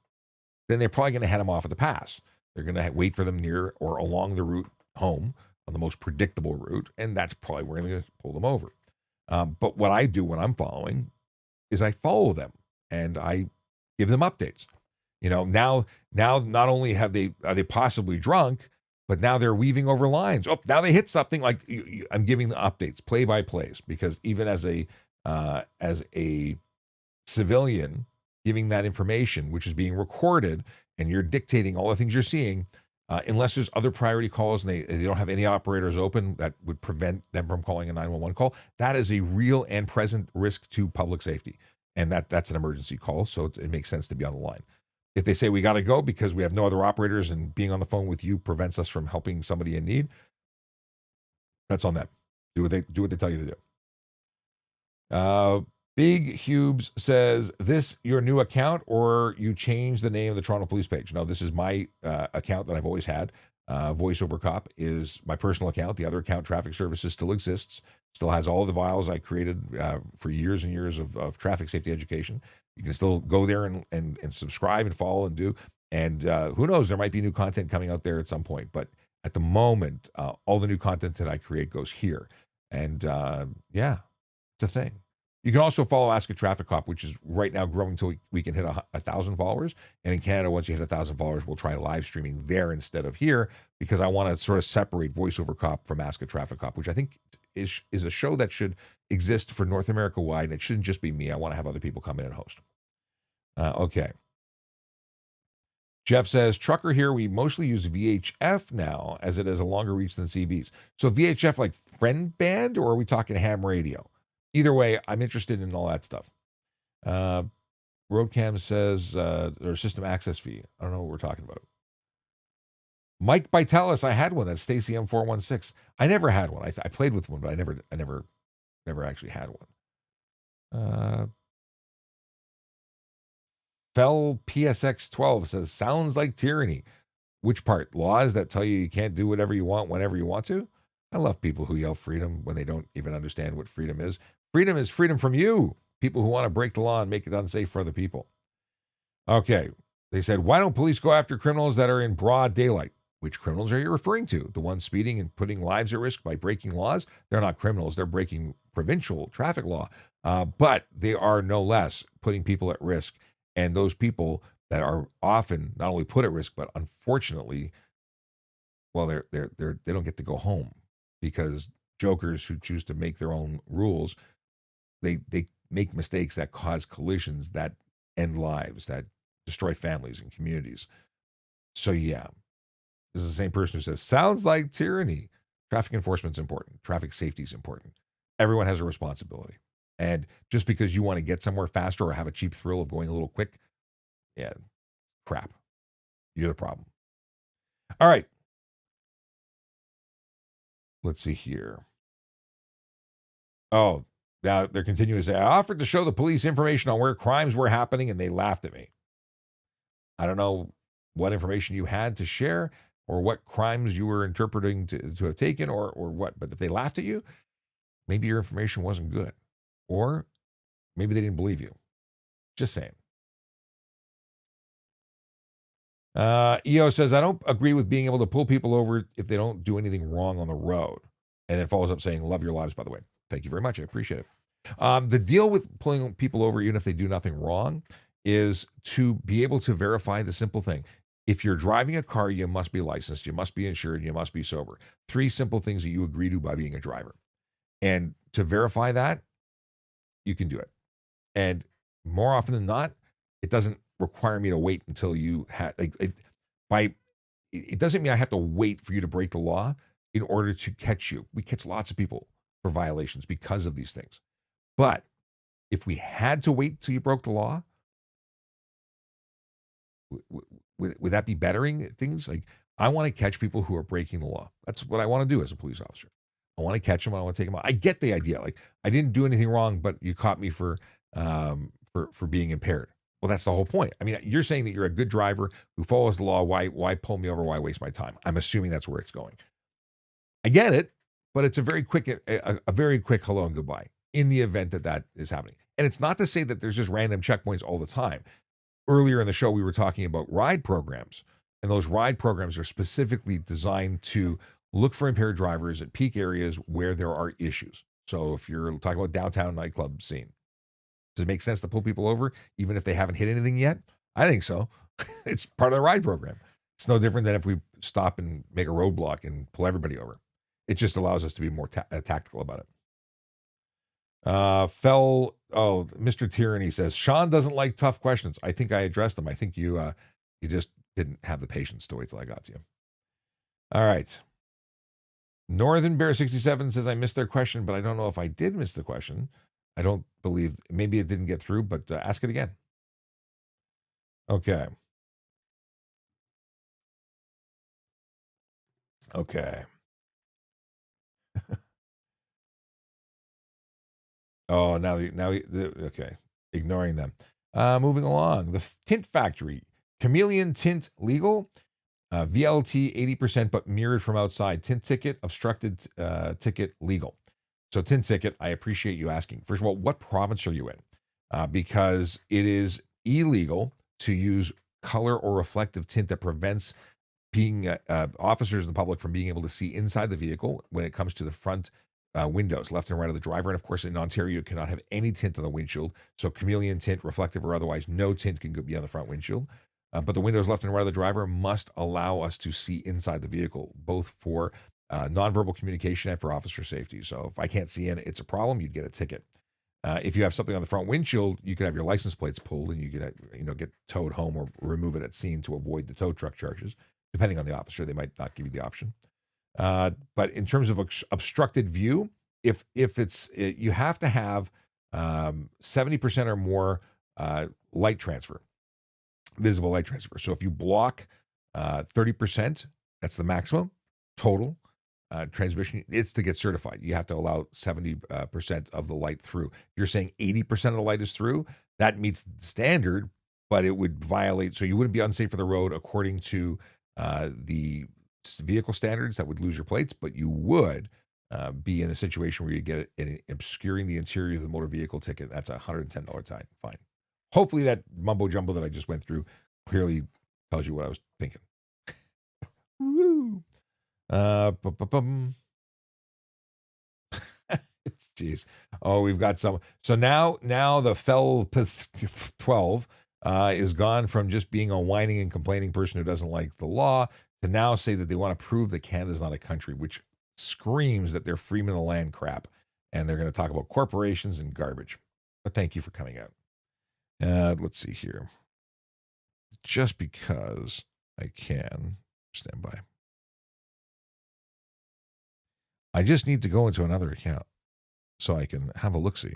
then they're probably going to head them off at the pass. They're going to wait for them near or along the route home on the most predictable route. And that's probably where they're going to pull them over. But what I do when I'm following is I follow them and I give them updates. You know, now not only are they possibly drunk, but now they're weaving over lines. Oh, now they hit something. Like I'm giving the updates, play by plays, because even as a civilian giving that information, which is being recorded, and you're dictating all the things you're seeing, unless there's other priority calls and they don't have any operators open that would prevent them from calling a 911 call, that is a real and present risk to public safety. And that's an emergency call. So it makes sense to be on the line. If they say we got to go because we have no other operators and being on the phone with you prevents us from helping somebody in need, that's on them. Do what they tell you to do. Big Hubes says, this your new account or you changed the name of the Toronto Police page? No, this is my account that I've always had. Voice over Cop is my personal account. The other account, Traffic Services, still exists, still has all the files I created for years and years of traffic safety education. You can still go there and subscribe and follow and do. And who knows, there might be new content coming out there at some point. But at the moment, all the new content that I create goes here. And yeah, it's a thing. You can also follow Ask a Traffic Cop, which is right now growing until we can hit 1,000 followers. And in Canada, once you hit 1,000 followers, we'll try live streaming there instead of here, because I want to sort of separate Voice over Cop from Ask a Traffic Cop, which I think is a show that should exist for North America wide. And it shouldn't just be me. I want to have other people come in and host. Okay. Jeff says, trucker here, we mostly use VHF now as it has a longer reach than CBs. So VHF like friend band, or are we talking ham radio? Either way, I'm interested in all that stuff. Roadcam says there's system access fee. I don't know what we're talking about. Mike Vitalis, I had one. That's Stacy M416. I never had one. I played with one, but I never actually had one. Fell PSX 12 says, sounds like tyranny. Which part? Laws that tell you can't do whatever you want whenever you want to? I love people who yell freedom when they don't even understand what freedom is. Freedom is freedom from you. People who want to break the law and make it unsafe for other people. Okay. They said, why don't police go after criminals that are in broad daylight? Which criminals are you referring to? The ones speeding and putting lives at risk by breaking laws? They're not criminals. They're breaking provincial traffic law. But they are no less putting people at risk. And those people that are often not only put at risk, but unfortunately, well, they don't get to go home because jokers who choose to make their own rules, they make mistakes that cause collisions that end lives, that destroy families and communities. So yeah, this is the same person who says, sounds like tyranny. Traffic enforcement is important. Traffic safety is important. Everyone has a responsibility. And just because you want to get somewhere faster or have a cheap thrill of going a little quick, yeah, crap. You're the problem. All right. Let's see here. Oh, now they're continuing to say, I offered to show the police information on where crimes were happening, and they laughed at me. I don't know what information you had to share or what crimes you were interpreting to have taken or what. But if they laughed at you, maybe your information wasn't good. Or maybe they didn't believe you. Just saying. EO says, I don't agree with being able to pull people over if they don't do anything wrong on the road. And then follows up saying, love your lives, by the way. Thank you very much. I appreciate it. The deal with pulling people over, even if they do nothing wrong, is to be able to verify the simple thing. If you're driving a car, you must be licensed, you must be insured, you must be sober. 3 simple things that you agree to by being a driver. And to verify that, you can do it. And more often than not, it doesn't require me to wait until you have, it doesn't mean I have to wait for you to break the law in order to catch you. We catch lots of people for violations because of these things. But if we had to wait till you broke the law, would that be bettering things? Like, I want to catch people who are breaking the law. That's what I want to do as a police officer. I want to catch them. I want to take them out. I get the idea. Like, I didn't do anything wrong, but you caught me for being impaired. Well, that's the whole point. I mean, you're saying that you're a good driver who follows the law. Why pull me over? Why waste my time? I'm assuming that's where it's going. I get it, but it's a very quick hello and goodbye in the event that is happening. And it's not to say that there's just random checkpoints all the time. Earlier in the show, we were talking about ride programs, and those ride programs are specifically designed to look for impaired drivers at peak areas where there are issues. So if you're talking about downtown nightclub scene, does it make sense to pull people over even if they haven't hit anything yet? I think so. It's part of the ride program. It's no different than if we stop and make a roadblock and pull everybody over. It just allows us to be more tactical about it. Mr. Tyranny says, Sean doesn't like tough questions. I think I addressed them. I think you just didn't have the patience to wait till I got to you. All right. Northern Bear 67 says, I missed their question, but I don't know if I did miss the question. I don't believe, maybe it didn't get through, but ask it again. Okay. Okay. Oh, okay. Ignoring them. Moving along. The Tint Factory. Chameleon Tint Legal. VLT 80%, but mirrored from outside. Tint ticket, obstructed ticket legal. So tint ticket, I appreciate you asking. First of all, what province are you in? Because it is illegal to use color or reflective tint that prevents being officers and the public from being able to see inside the vehicle when it comes to the front windows, left and right of the driver. And of course, in Ontario, you cannot have any tint on the windshield. So chameleon tint, reflective or otherwise, no tint can be on the front windshield. But the windows left and right of the driver must allow us to see inside the vehicle, both for nonverbal communication and for officer safety. So if I can't see in, it's a problem. You'd get a ticket. If you have something on the front windshield, you can have your license plates pulled and you can, get towed home or remove it at scene to avoid the tow truck charges. Depending on the officer, they might not give you the option. But in terms of obstructed view, if you have to have 70% or more light transfer, visible light transfer. So if you block 30%, that's the maximum total transmission. It's to get certified. You have to allow 70% of the light through. If you're saying 80% of the light is through, that meets the standard, but it would violate. So you wouldn't be unsafe for the road according to the vehicle standards. That would lose your plates, but you would be in a situation where you get an obscuring the interior of the motor vehicle ticket. That's a $110 fine. Hopefully that mumbo jumbo that I just went through clearly tells you what I was thinking. Woo. Jeez. Oh, we've got some. So now the Fel 12 is gone from just being a whining and complaining person who doesn't like the law to now say that they want to prove that Canada's not a country, which screams that they're freemen of the land crap. And they're going to talk about corporations and garbage. But thank you for coming out. Let's see here. Just because I can stand by. I just need to go into another account so I can have a look-see.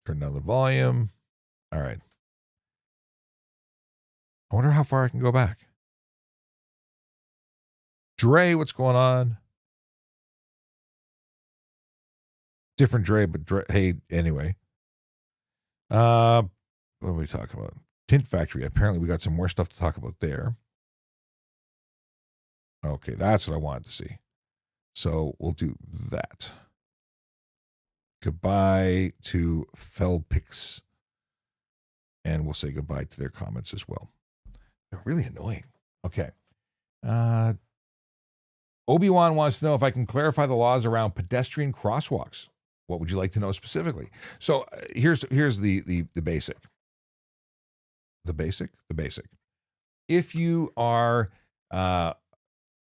Turn down the volume. All right. I wonder how far I can go back. Dre, what's going on? Different Dre, but Dre, hey, anyway. What are we talking about? Tint Factory. Apparently, we got some more stuff to talk about there. Okay, that's what I wanted to see. So we'll do that. Goodbye to Felpix. And we'll say goodbye to their comments as well. They're really annoying. Okay. Obi-Wan wants to know if I can clarify the laws around pedestrian crosswalks. What would you like to know specifically? So here's the basic. The basic. If you are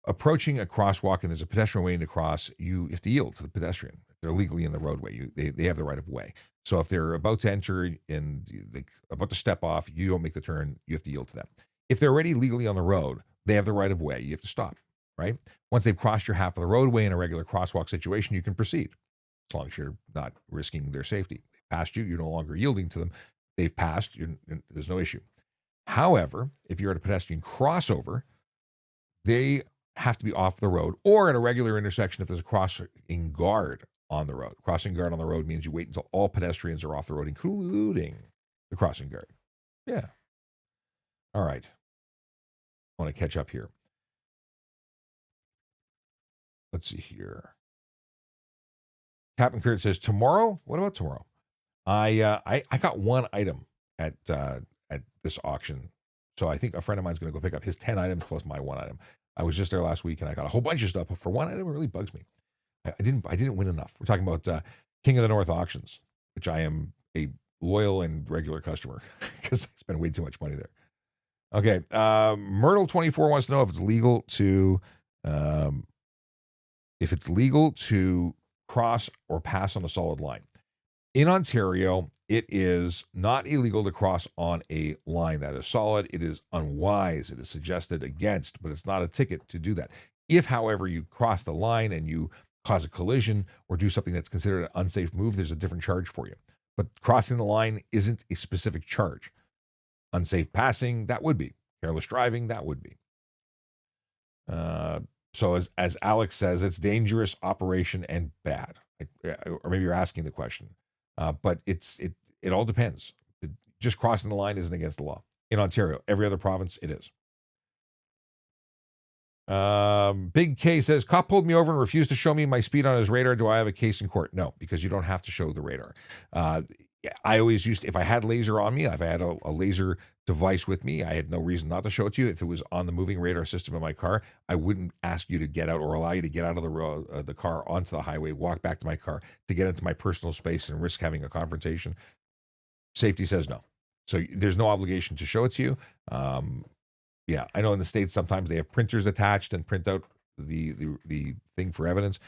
approaching a crosswalk and there's a pedestrian waiting to cross, you have to yield to the pedestrian. They're legally in the roadway. They have the right of way. So if they're about to enter and they're about to step off, you don't make the turn, you have to yield to them. If they're already legally on the road, they have the right of way. You have to stop, right? Once they've crossed your half of the roadway in a regular crosswalk situation, you can proceed, as long as you're not risking their safety. They passed you, you're no longer yielding to them. They've passed, there's no issue. However, if you're at a pedestrian crossover, they have to be off the road or at a regular intersection if there's a crossing guard on the road. Crossing guard on the road means you wait until all pedestrians are off the road, including the crossing guard. Yeah. All right. I want to catch up here. Let's see here. Captain Kurt says, tomorrow? What about tomorrow? I got one item at this auction. So I think a friend of mine's going to go pick up his 10 items plus my one item. I was just there last week and I got a whole bunch of stuff, but for one item, it really bugs me. I didn't win enough. We're talking about King of the North auctions, which I am a loyal and regular customer because I spend way too much money there. Okay. Myrtle24 wants to know if it's legal to cross or pass on a solid line. In Ontario, it is not illegal to cross on a line that is solid. It is unwise. It is suggested against, but it's not a ticket to do that. If, however, you cross the line and you cause a collision or do something that's considered an unsafe move, there's a different charge for you. But crossing the line isn't a specific charge. Unsafe passing, that would be. Careless driving, that would be. So as Alex says, it's dangerous operation and bad. Or maybe you're asking the question. But it all depends. Just crossing the line isn't against the law. In Ontario, every other province, it is. Big K says, cop pulled me over and refused to show me my speed on his radar. Do I have a case in court? No, because you don't have to show the radar. I always used, if I had laser on me, if I had a laser device with me, I had no reason not to show it to you. If it was on the moving radar system in my car, I wouldn't ask you to get out or allow you to get out of the car onto the highway, walk back to my car to get into my personal space and risk having a confrontation. Safety says no. So there's no obligation to show it to you. Yeah, I know in the States sometimes they have printers attached and print out the thing for evidence.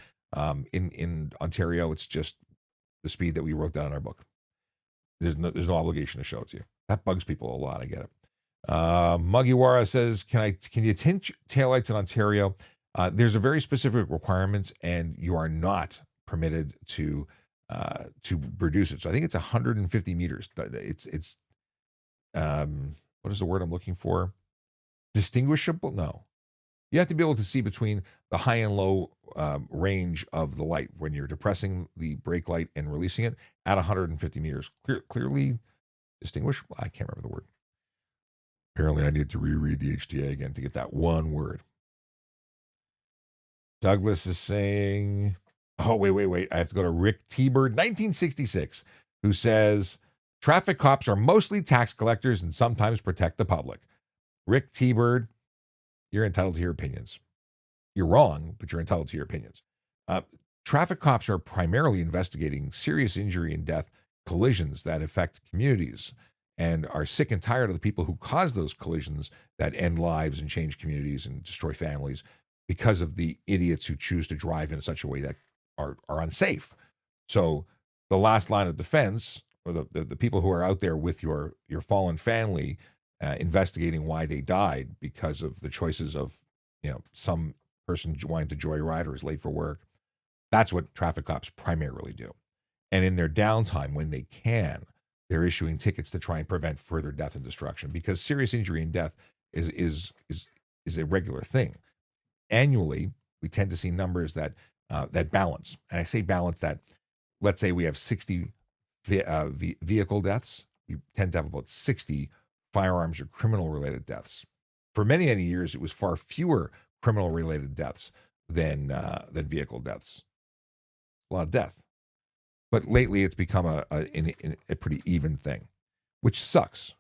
In Ontario, it's just the speed that we wrote down in our book. There's no obligation to show it to you. That bugs people a lot. I get it. Mugiwara says, can you tint taillights in Ontario? There's a very specific requirements, and you are not permitted to reduce it. So I think it's 150 meters. It's what is the word I'm looking for? Distinguishable? No. You have to be able to see between the high and low range of the light when you're depressing the brake light and releasing it at 150 meters. Clearly distinguishable. I can't remember the word. Apparently, I need to reread the HTA again to get that one word. Douglas is saying, oh, wait. I have to go to Rick T-Bird, 1966, who says, traffic cops are mostly tax collectors and sometimes protect the public. Rick T-Bird, you're entitled to your opinions. You're wrong, but you're entitled to your opinions. Traffic cops are primarily investigating serious injury and death collisions that affect communities and are sick and tired of the people who cause those collisions that end lives and change communities and destroy families because of the idiots who choose to drive in such a way that are unsafe. So the last line of defense, or the people who are out there with your fallen family, investigating why they died because of the choices of, some person wanting to joyride or is late for work. That's what traffic cops primarily do. And in their downtime, when they can, they're issuing tickets to try and prevent further death and destruction, because serious injury and death is a regular thing. Annually, we tend to see numbers that balance. And I say balance that, let's say we have 60 vehicle deaths. We tend to have about 60 firearms or criminal-related deaths. For many, many years, it was far fewer criminal-related deaths than vehicle deaths. A lot of death. But lately, it's become a pretty even thing, which sucks.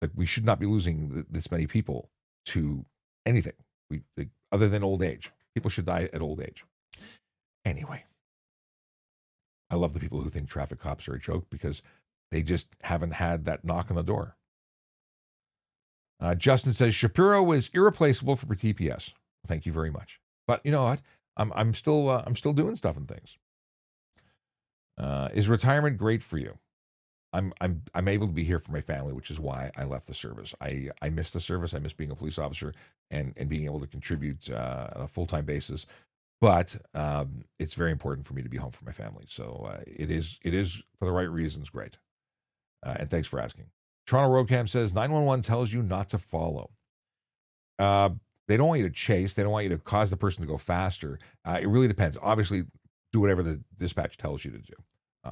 Like, we should not be losing this many people to anything other than old age. People should die at old age. Anyway, I love the people who think traffic cops are a joke because they just haven't had that knock on the door. Justin says Shapiro was irreplaceable for TPS. Thank you very much. But you know what? I'm still doing stuff and things. Is retirement great for you? I'm able to be here for my family, which is why I left the service. I miss the service. I miss being a police officer and being able to contribute on a full-time basis. But it's very important for me to be home for my family. So it is for the right reasons great. And thanks for asking. Toronto Roadcam says 911 tells you not to follow. They don't want you to chase. They don't want you to cause the person to go faster. It really depends. Obviously, do whatever the dispatch tells you to do.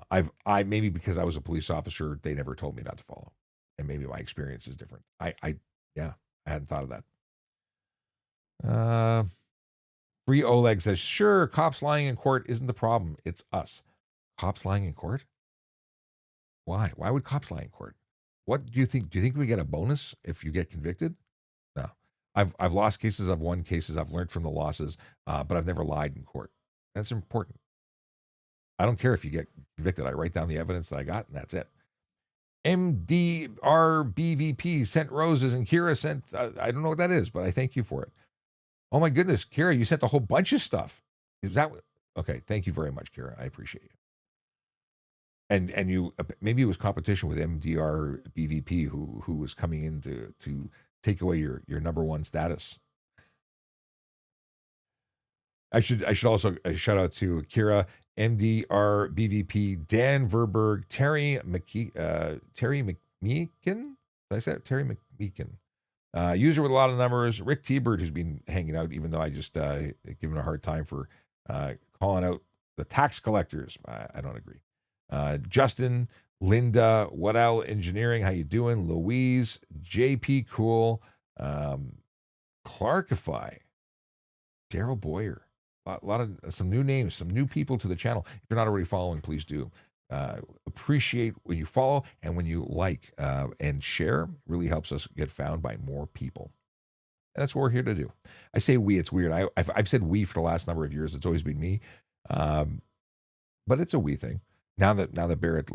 I maybe because I was a police officer, they never told me not to follow, and maybe my experience is different. I hadn't thought of that. Free Oleg says, sure, cops lying in court isn't the problem. It's us. Cops lying in court? Why? Why would cops lie in court? What do you think? Do you think we get a bonus if you get convicted? No. I've lost cases. I've won cases. I've learned from the losses, but I've never lied in court. That's important. I don't care if you get convicted. I write down the evidence that I got, and that's it. MDRBVP sent roses, and Kira sent, I don't know what that is, but I thank you for it. Oh my goodness, Kira, you sent a whole bunch of stuff. Is that okay? Thank you very much, Kira. I appreciate you. And you, maybe it was competition with MDRBVP who was coming in to take away your number one status. I should also shout out to Kira, MDRBVP, Dan Verberg, Terry McMeekin. Did I say it? Terry McMeekin. User with a lot of numbers. Rick T-Bird, who's been hanging out, even though I just given a hard time for calling out the tax collectors. I don't agree. Justin, Linda, Waddell Engineering, how you doing? Louise, JP Cool, Clarkify, Daryl Boyer. A lot of some new names, some new people to the channel. If you're not already following, please do. Appreciate when you follow and when you like and share. Really helps us get found by more people. And that's what we're here to do. I say we, it's weird. I've said we for the last number of years. It's always been me, but it's a we thing. Now that Barrett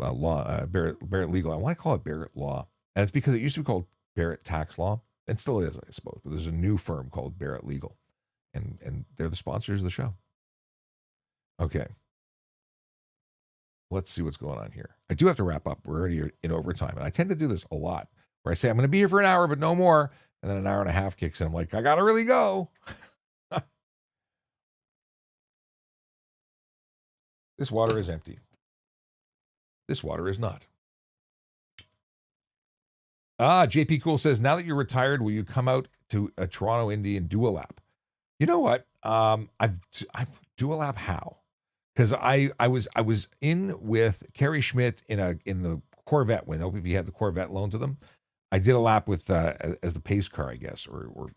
Barrett Legal, I want to call it Barrett Law, and it's because it used to be called Barrett Tax Law, and still is, I suppose. But there's a new firm called Barrett Legal. and they're the sponsors of the show. Okay. Let's see what's going on here. I do have to wrap up. We're already in overtime, and I tend to do this a lot, where I say I'm going to be here for an hour, but no more, and then an hour and a half kicks in. I'm like, I got to really go. This water is empty. This water is not. JP Cool says, now that you're retired, will you come out to a Toronto Indy and do a lap? You know what? I've do a lap how? Because I was in with Kerry Schmidt in the Corvette when OPP had the Corvette loan to them. I did a lap with as the pace car, I guess, or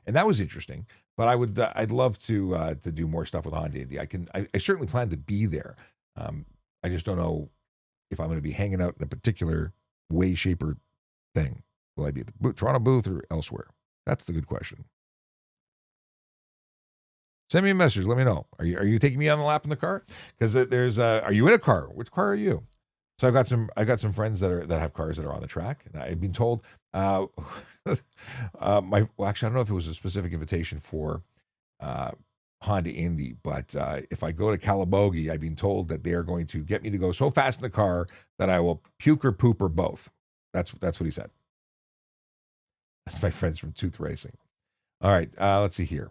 and that was interesting. But I'd love to do more stuff with Honda Indy. I certainly plan to be there. I just don't know if I'm going to be hanging out in a particular way, shape, or thing. Will I be at the Toronto booth or elsewhere? That's the good question. Send me a message. Let me know. Are you taking me on the lap in the car? Because there's are you in a car? Which car are you? So I got some friends that have cars that are on the track, and I've been told actually I don't know if it was a specific invitation for Honda Indy, but if I go to Calabogie, I've been told that they are going to get me to go so fast in the car that I will puke or poop or both. That's what he said. That's my friends from Tooth Racing. All right, let's see here.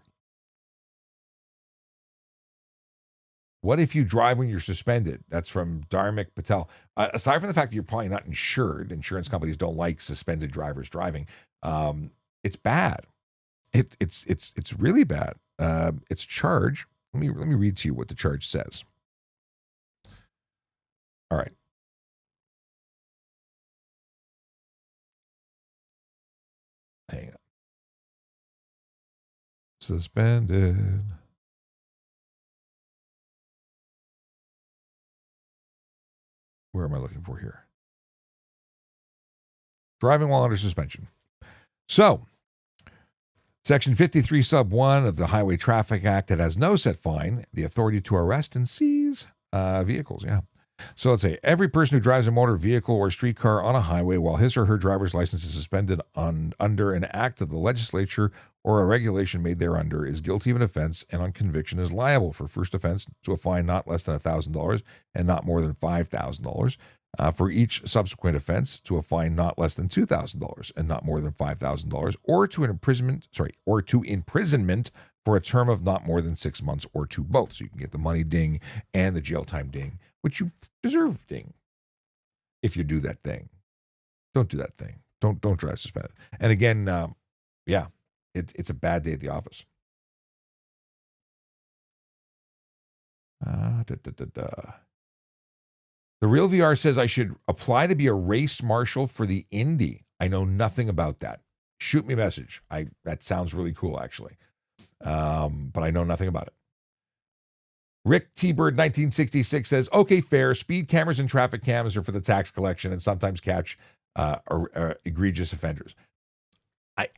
What if you drive when you're suspended? That's from Dharmik Patel. Aside from the fact that you're probably not insured, insurance companies don't like suspended drivers driving. It's bad. It's really bad. It's a charge. Let me read to you what the charge says. All right. Hang on. Suspended. Where am I looking for here? Driving while under suspension. So, Section 53 sub 1 of the Highway Traffic Act, it has no set fine, the authority to arrest and seize vehicles. Yeah. So let's say every person who drives a motor vehicle or streetcar on a highway while his or her driver's license is suspended under an act of the legislature or a regulation made thereunder is guilty of an offense and on conviction is liable for first offense to a fine not less than $1,000 and not more than $5,000. For each subsequent offense to a fine not less than $2,000 and not more than $5,000, or to imprisonment for a term of not more than 6 months, or to both. So you can get the money ding and the jail time ding, which you deserve ding if you do that thing. Don't do that thing. Don't drive suspended. And again, it's a bad day at the office. The Real VR says I should apply to be a race marshal for the Indy. I know nothing about that. Shoot me a message. That sounds really cool, actually. But I know nothing about it. Rick T-Bird 1966 says, okay, fair. Speed cameras and traffic cams are for the tax collection and sometimes catch egregious offenders. I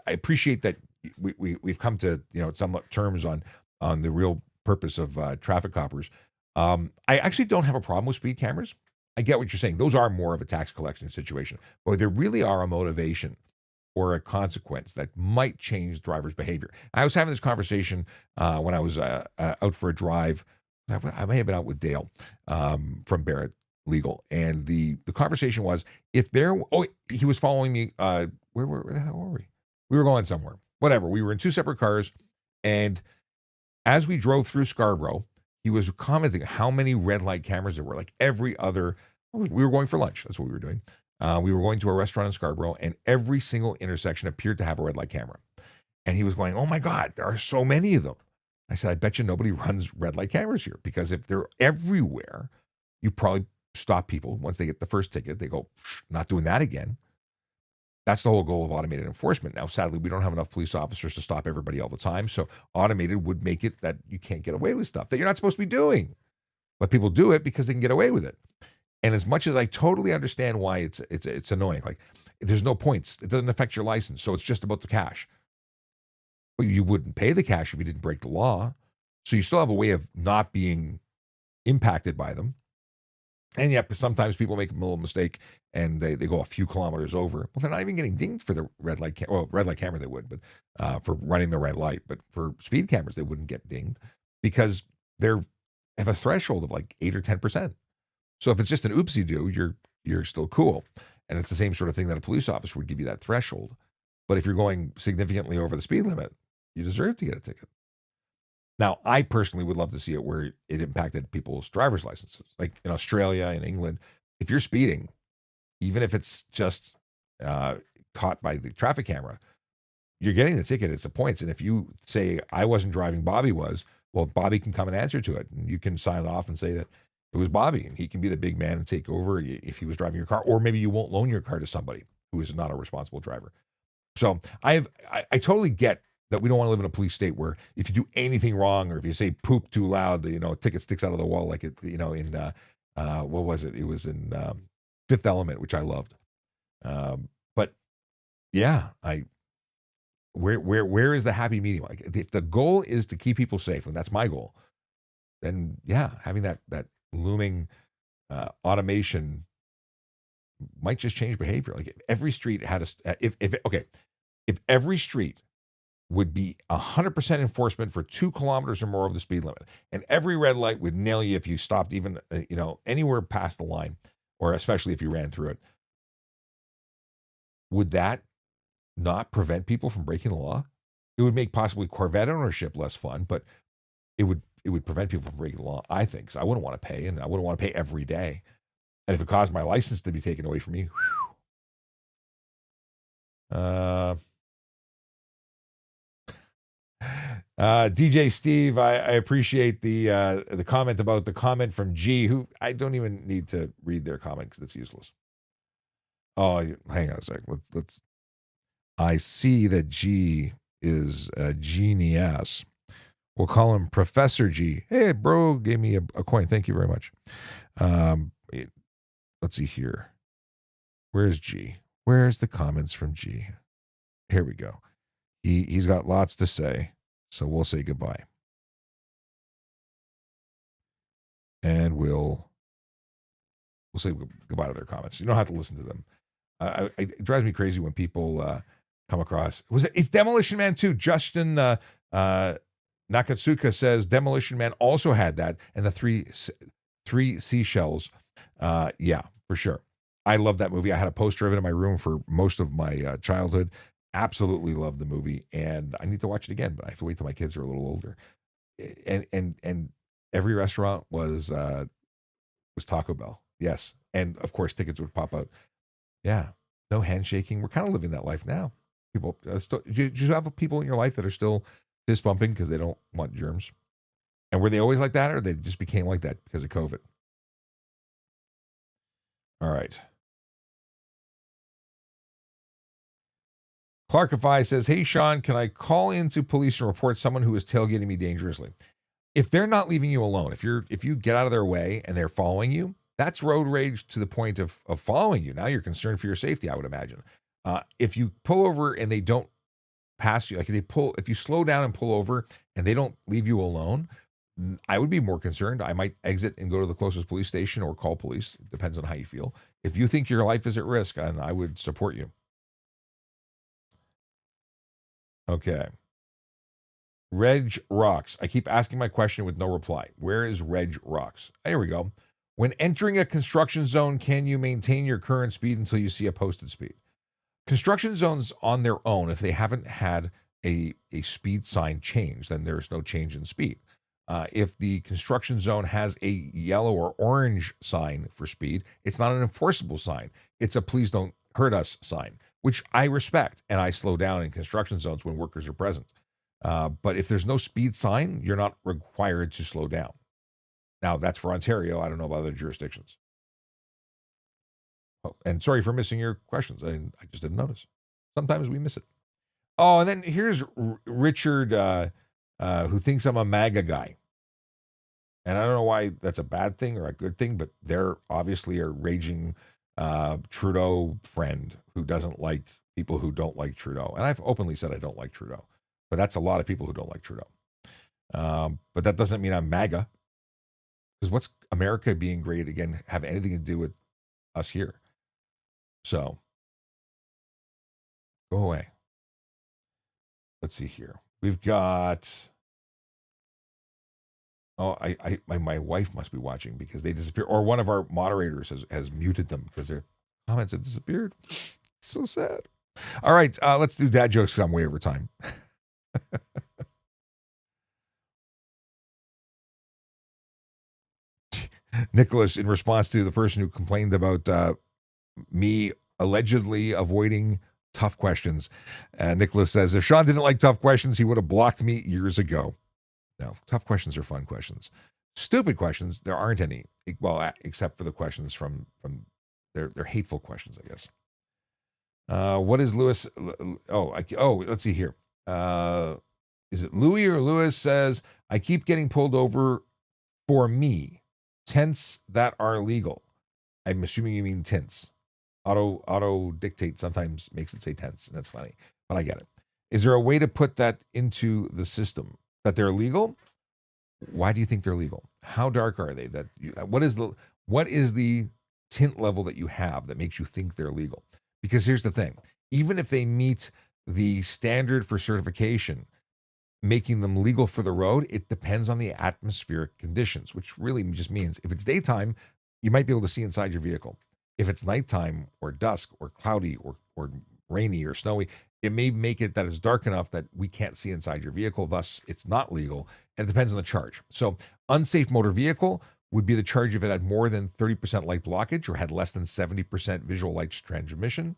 appreciate that we've come to some terms on the real purpose of traffic coppers. I actually don't have a problem with speed cameras. I get what you're saying. Those are more of a tax collection situation, but they really are a motivation or a consequence that might change drivers' behavior. I was having this conversation when I was out for a drive. I may have been out with Dale from Barrett Legal, and the conversation was he was following me. Where the hell were we? We were going somewhere. Whatever. We were in two separate cars, and as we drove through Scarborough, he was commenting how many red light cameras there were. Like every other, we were going for lunch. That's what we were doing. We were going to a restaurant in Scarborough, and every single intersection appeared to have a red light camera. And he was going, oh my God, there are so many of them. I said, I bet you nobody runs red light cameras here, because if they're everywhere, you probably stop people. Once they get the first ticket, they go, not doing that again. That's the whole goal of automated enforcement. Now, sadly, we don't have enough police officers to stop everybody all the time. So automated would make it that you can't get away with stuff that you're not supposed to be doing. But people do it because they can get away with it. And as much as I totally understand why it's annoying, like there's no points. It doesn't affect your license. So it's just about the cash. But you wouldn't pay the cash if you didn't break the law. So you still have a way of not being impacted by them. And yet, sometimes people make a little mistake and they go a few kilometers over. Well, they're not even getting dinged for the red light. Well, red light camera they would, but for running the red light. But for speed cameras, they wouldn't get dinged because they're have a threshold of like 8 or 10%. So if it's just an oopsie do, you're still cool. And it's the same sort of thing that a police officer would give you that threshold. But if you're going significantly over the speed limit, you deserve to get a ticket. Now, I personally would love to see it where it impacted people's driver's licenses. Like in Australia and England, if you're speeding, even if it's just caught by the traffic camera, you're getting the ticket. It's the points. And if you say, I wasn't driving, Bobby was, well, Bobby can come and answer to it. And you can sign it off and say that it was Bobby. And he can be the big man and take over if he was driving your car. Or maybe you won't loan your car to somebody who is not a responsible driver. So I totally get that we don't want to live in a police state where if you do anything wrong or if you say poop too loud, a ticket sticks out of the wall like it, in what was it? It was in Fifth Element, which I loved. But yeah, where is the happy medium? Like if the goal is to keep people safe, and that's my goal, then yeah, having that looming automation might just change behavior. Like if every street had if every street would be 100% enforcement for 2 kilometers or more of the speed limit, and every red light would nail you if you stopped even anywhere past the line, or especially if you ran through it. Would that not prevent people from breaking the law? It would make possibly Corvette ownership less fun, but it would prevent people from breaking the law, I think. So I wouldn't want to pay, and I wouldn't want to pay every day. And if it caused my license to be taken away from me, DJ Steve, I appreciate the comment about the comment from G, who I don't even need to read their comment because it's useless. Oh, hang on a sec. Let's. I see that G is a genius. We'll call him Professor G. Hey, bro, gave me a coin. Thank you very much. Let's see here. Where's G? Where's the comments from G? Here we go. He's got lots to say, so we'll say goodbye. And we'll say goodbye to their comments. You don't have to listen to them. It drives me crazy when people come across. It's Demolition Man 2. Justin Nakatsuka says Demolition Man also had that, and the three seashells. Yeah, for sure. I love that movie. I had a poster of it in my room for most of my childhood. Absolutely love the movie, and I need to watch it again, but I have to wait till my kids are a little older. And every restaurant was Taco Bell. Yes, and of course tickets would pop out. Yeah, no handshaking. We're kind of living that life now. People, do you have people in your life that are still fist bumping because they don't want germs? And were they always like that, or they just became like that because of COVID? All right. Clarkify says, hey, Sean, can I call into police and report someone who is tailgating me dangerously? If they're not leaving you alone, if you get out of their way and they're following you, that's road rage to the point of following you. Now you're concerned for your safety, I would imagine. If you pull over and they don't pass you, like if you slow down and pull over and they don't leave you alone, I would be more concerned. I might exit and go to the closest police station or call police. It depends on how you feel. If you think your life is at risk, and I would support you. Okay. Reg Rocks. I keep asking my question with no reply. Where is Reg Rocks? Here we go. When entering a construction zone, can you maintain your current speed until you see a posted speed? Construction zones on their own, if they haven't had a speed sign change, then there's no change in speed. If the construction zone has a yellow or orange sign for speed, it's not an enforceable sign. It's a please don't hurt us sign, which I respect, and I slow down in construction zones when workers are present. But if there's no speed sign, you're not required to slow down. Now, that's for Ontario. I don't know about other jurisdictions. Oh, and sorry for missing your questions. I just didn't notice. Sometimes we miss it. Oh, and then here's Richard, who thinks I'm a MAGA guy. And I don't know why that's a bad thing or a good thing, but they're obviously a raging Trudeau friend who doesn't like people who don't like Trudeau. And I've openly said I don't like Trudeau. But that's a lot of people who don't like Trudeau. But that doesn't mean I'm MAGA. Because what's America being great again have anything to do with us here? So go away. Let's see here. We've got. Oh, my wife must be watching because they disappear, or one of our moderators has muted them because their comments have disappeared. It's so sad. All right, let's do dad jokes. I'm way over time. Nicholas, in response to the person who complained about me allegedly avoiding tough questions, Nicholas says, if Sean didn't like tough questions, he would have blocked me years ago. No, tough questions are fun questions. Stupid questions, there aren't any. Well, except for the questions from they're hateful questions, I guess. What is Lewis? Let's see here. Is it Louis or Lewis says, I keep getting pulled over for me. Tents that are legal. I'm assuming you mean tints. Auto dictate sometimes makes it say tense, and that's funny, but I get it. Is there a way to put that into the system that they're legal? Why do you think they're legal? How dark are they? What is the tint level that you have that makes you think they're legal? Because here's the thing: even if they meet the standard for certification, making them legal for the road, it depends on the atmospheric conditions, which really just means if it's daytime, you might be able to see inside your vehicle. If it's nighttime or dusk or cloudy or rainy or snowy, it may make it that it's dark enough that we can't see inside your vehicle. Thus, it's not legal, and it depends on the charge. So unsafe motor vehicle would be the charge if it had more than 30% light blockage or had less than 70% visual light transmission.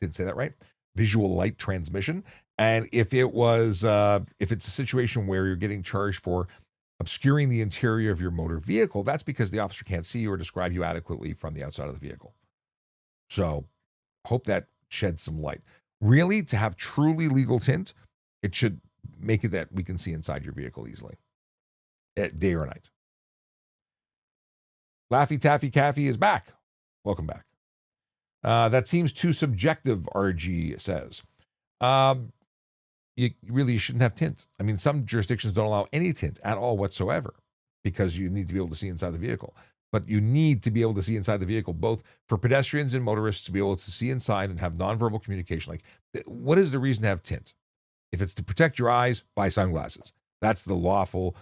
Didn't say that right. Visual light transmission. And if it was, if it's a situation where you're getting charged for obscuring the interior of your motor vehicle, that's because the officer can't see you or describe you adequately from the outside of the vehicle. So hope that sheds some light. Really, to have truly legal tint, it should make it that we can see inside your vehicle easily, at day or night. Laffy Taffy Caffey is back. Welcome back. That seems too subjective, RG says. You really shouldn't have tint. I mean, some jurisdictions don't allow any tint at all whatsoever because you need to be able to see inside the vehicle. But you need to be able to see inside the vehicle, both for pedestrians and motorists to be able to see inside and have nonverbal communication. Like, what is the reason to have tint? If it's to protect your eyes, buy sunglasses. That's the lawful,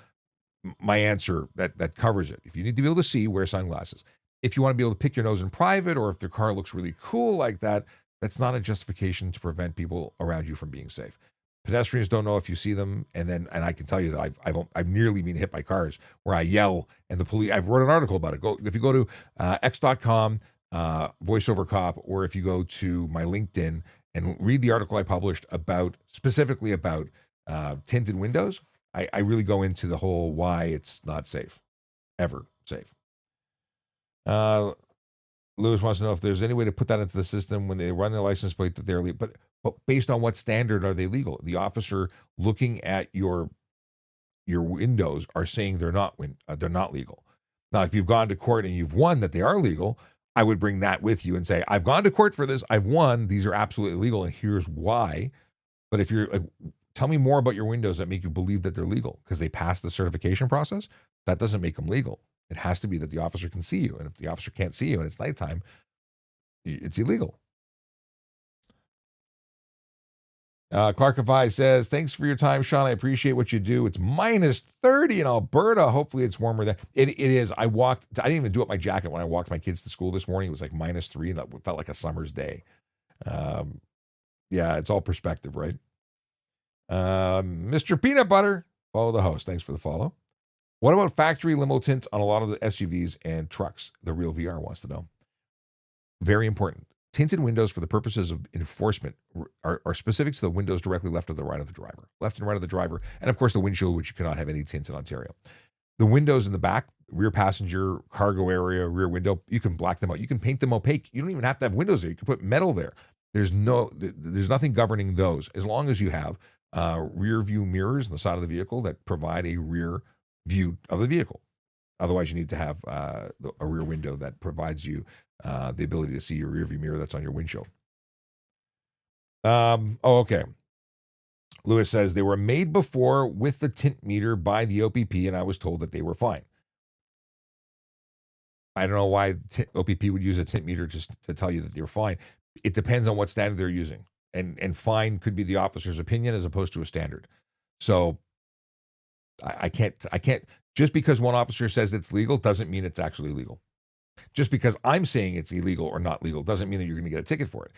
my answer that covers it. If you need to be able to see, wear sunglasses. If you want to be able to pick your nose in private, or if the car looks really cool like that, that's not a justification to prevent people around you from being safe. Pedestrians don't know if you see them, and I can tell you that I've nearly been hit by cars where I yell and the police. I've wrote an article about it. If you go to x.com voiceover cop, or if you go to my LinkedIn and read the article I published specifically about tinted windows, I really go into the whole why it's not safe, ever safe. Lewis wants to know if there's any way to put that into the system when they run their license plate that they're legal. But based on what standard are they legal? The officer looking at your windows are saying they're not legal. Now, if you've gone to court and you've won that they are legal, I would bring that with you and say, I've gone to court for this. I've won. These are absolutely legal, and here's why. But if you're like, tell me more about your windows that make you believe that they're legal because they passed the certification process, that doesn't make them legal. It has to be that the officer can see you. And if the officer can't see you and it's nighttime, it's illegal. Clarkify says, thanks for your time, Sean. I appreciate what you do. It's minus 30 in Alberta. Hopefully it's warmer there. It is. I didn't even do up my jacket when I walked my kids to school this morning. It was like minus 3. That felt like a summer's day. Yeah, it's all perspective, right? Mr. Peanut Butter, follow the host. Thanks for the follow. What about factory limo tints on a lot of the SUVs and trucks? The Real VR wants to know. Very important. Tinted windows for the purposes of enforcement are specific to the windows directly left and right of the driver, and of course the windshield, which you cannot have any tint in Ontario. The windows in the back, rear passenger, cargo area, rear window, you can black them out. You can paint them opaque. You don't even have to have windows there. You can put metal there. There's nothing governing those as long as you have rear view mirrors on the side of the vehicle that provide a rear view of the vehicle. Otherwise, you need to have a rear window that provides you the ability to see your rear view mirror that's on your windshield. Okay. Lewis says, they were made before with the tint meter by the OPP, and I was told that they were fine. I don't know why OPP would use a tint meter just to tell you that you're fine. It depends on what standard they're using. And fine could be the officer's opinion as opposed to a standard. So I can't, just because one officer says it's legal doesn't mean it's actually legal. Just because I'm saying it's illegal or not legal doesn't mean that you're going to get a ticket for it.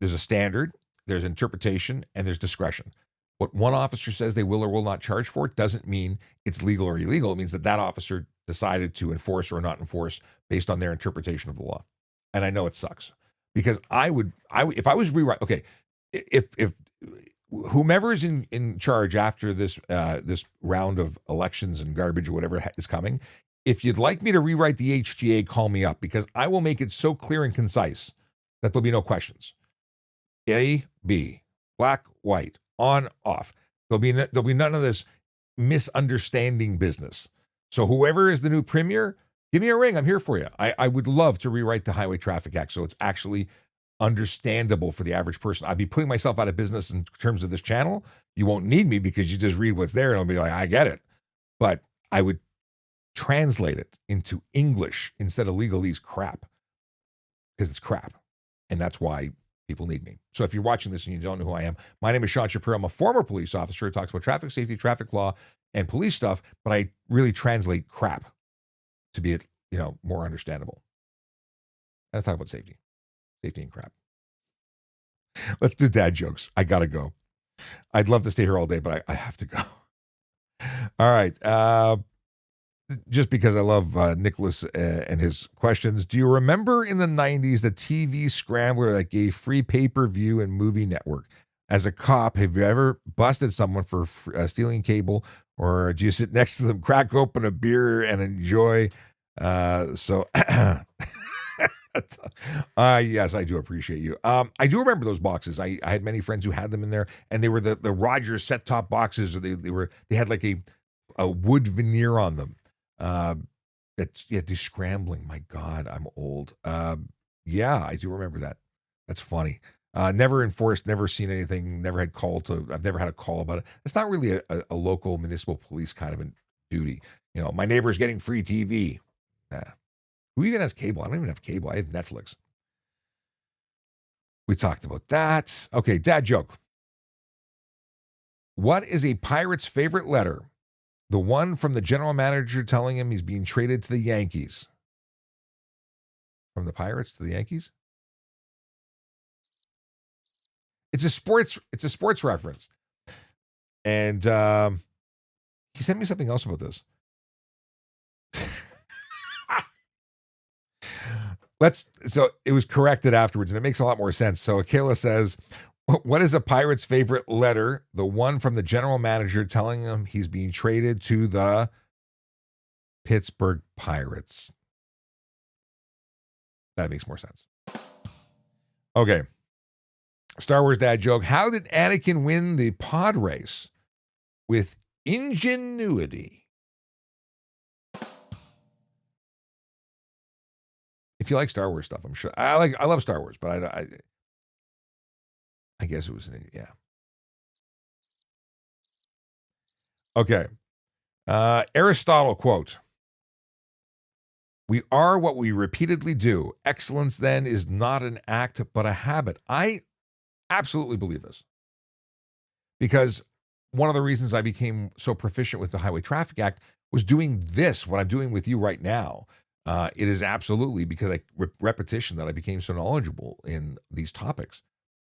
There's a standard, there's interpretation, and there's discretion. What one officer says they will or will not charge for it doesn't mean it's legal or illegal. It means that officer decided to enforce or not enforce based on their interpretation of the law. And I know it sucks because if I was rewrite, okay, if whomever is in charge after this round of elections and garbage or whatever is coming, if you'd like me to rewrite the HGA, call me up because I will make it so clear and concise that there'll be no questions. A, B, black, white, on, off. There'll be none of this misunderstanding business. So whoever is the new premier, give me a ring. I'm here for you. I would love to rewrite the Highway Traffic Act so it's actually understandable for the average person. I'd be putting myself out of business in terms of this channel. You won't need me because you just read what's there and I'll be like, I get it. But I would translate it into English instead of legalese crap because it's crap. And that's why people need me. So if you're watching this and you don't know who I am, my name is Sean Shapiro. I'm a former police officer who talks about traffic safety, traffic law, and police stuff, but I really translate crap to be, more understandable. And let's talk about safety and crap. Let's do dad jokes. I got to go. I'd love to stay here all day, but I have to go. All right. Just because I love Nicholas and his questions. Do you remember in the 90s the TV scrambler that gave free pay-per-view and movie network? As a cop, have you ever busted someone for stealing cable, or do you sit next to them, crack open a beer, and enjoy? Yes, I do appreciate you. I do remember those boxes. I had many friends who had them in there, and they were the Rogers set-top boxes. Or they had like a wood veneer on them. Descrambling. My God, I'm old. Yeah, I do remember that. That's funny. Never enforced, never seen anything, never had I've never had a call about it. It's not really a local municipal police kind of a duty. My neighbor's getting free TV. Nah. Who even has cable? I don't even have cable. I have Netflix. We talked about that. Okay, dad joke. What is a pirate's favorite letter? The one from the general manager telling him he's being traded to the Yankees. From the Pirates to the Yankees? It's a sports reference. And he sent me something else about this. So it was corrected afterwards, and it makes a lot more sense. So Akela says, what is a pirate's favorite letter? The one from the general manager telling him he's being traded to the Pittsburgh Pirates. That makes more sense. Okay. Star Wars dad joke. How did Anakin win the pod race? With ingenuity. If you like Star Wars stuff, I'm sure. I love Star Wars, but I guess it was yeah. Okay. Aristotle quote. We are what we repeatedly do. Excellence then is not an act, but a habit. I absolutely believe this. Because one of the reasons I became so proficient with the Highway Traffic Act was doing this, what I'm doing with you right now. It is absolutely because repetition that I became so knowledgeable in these topics.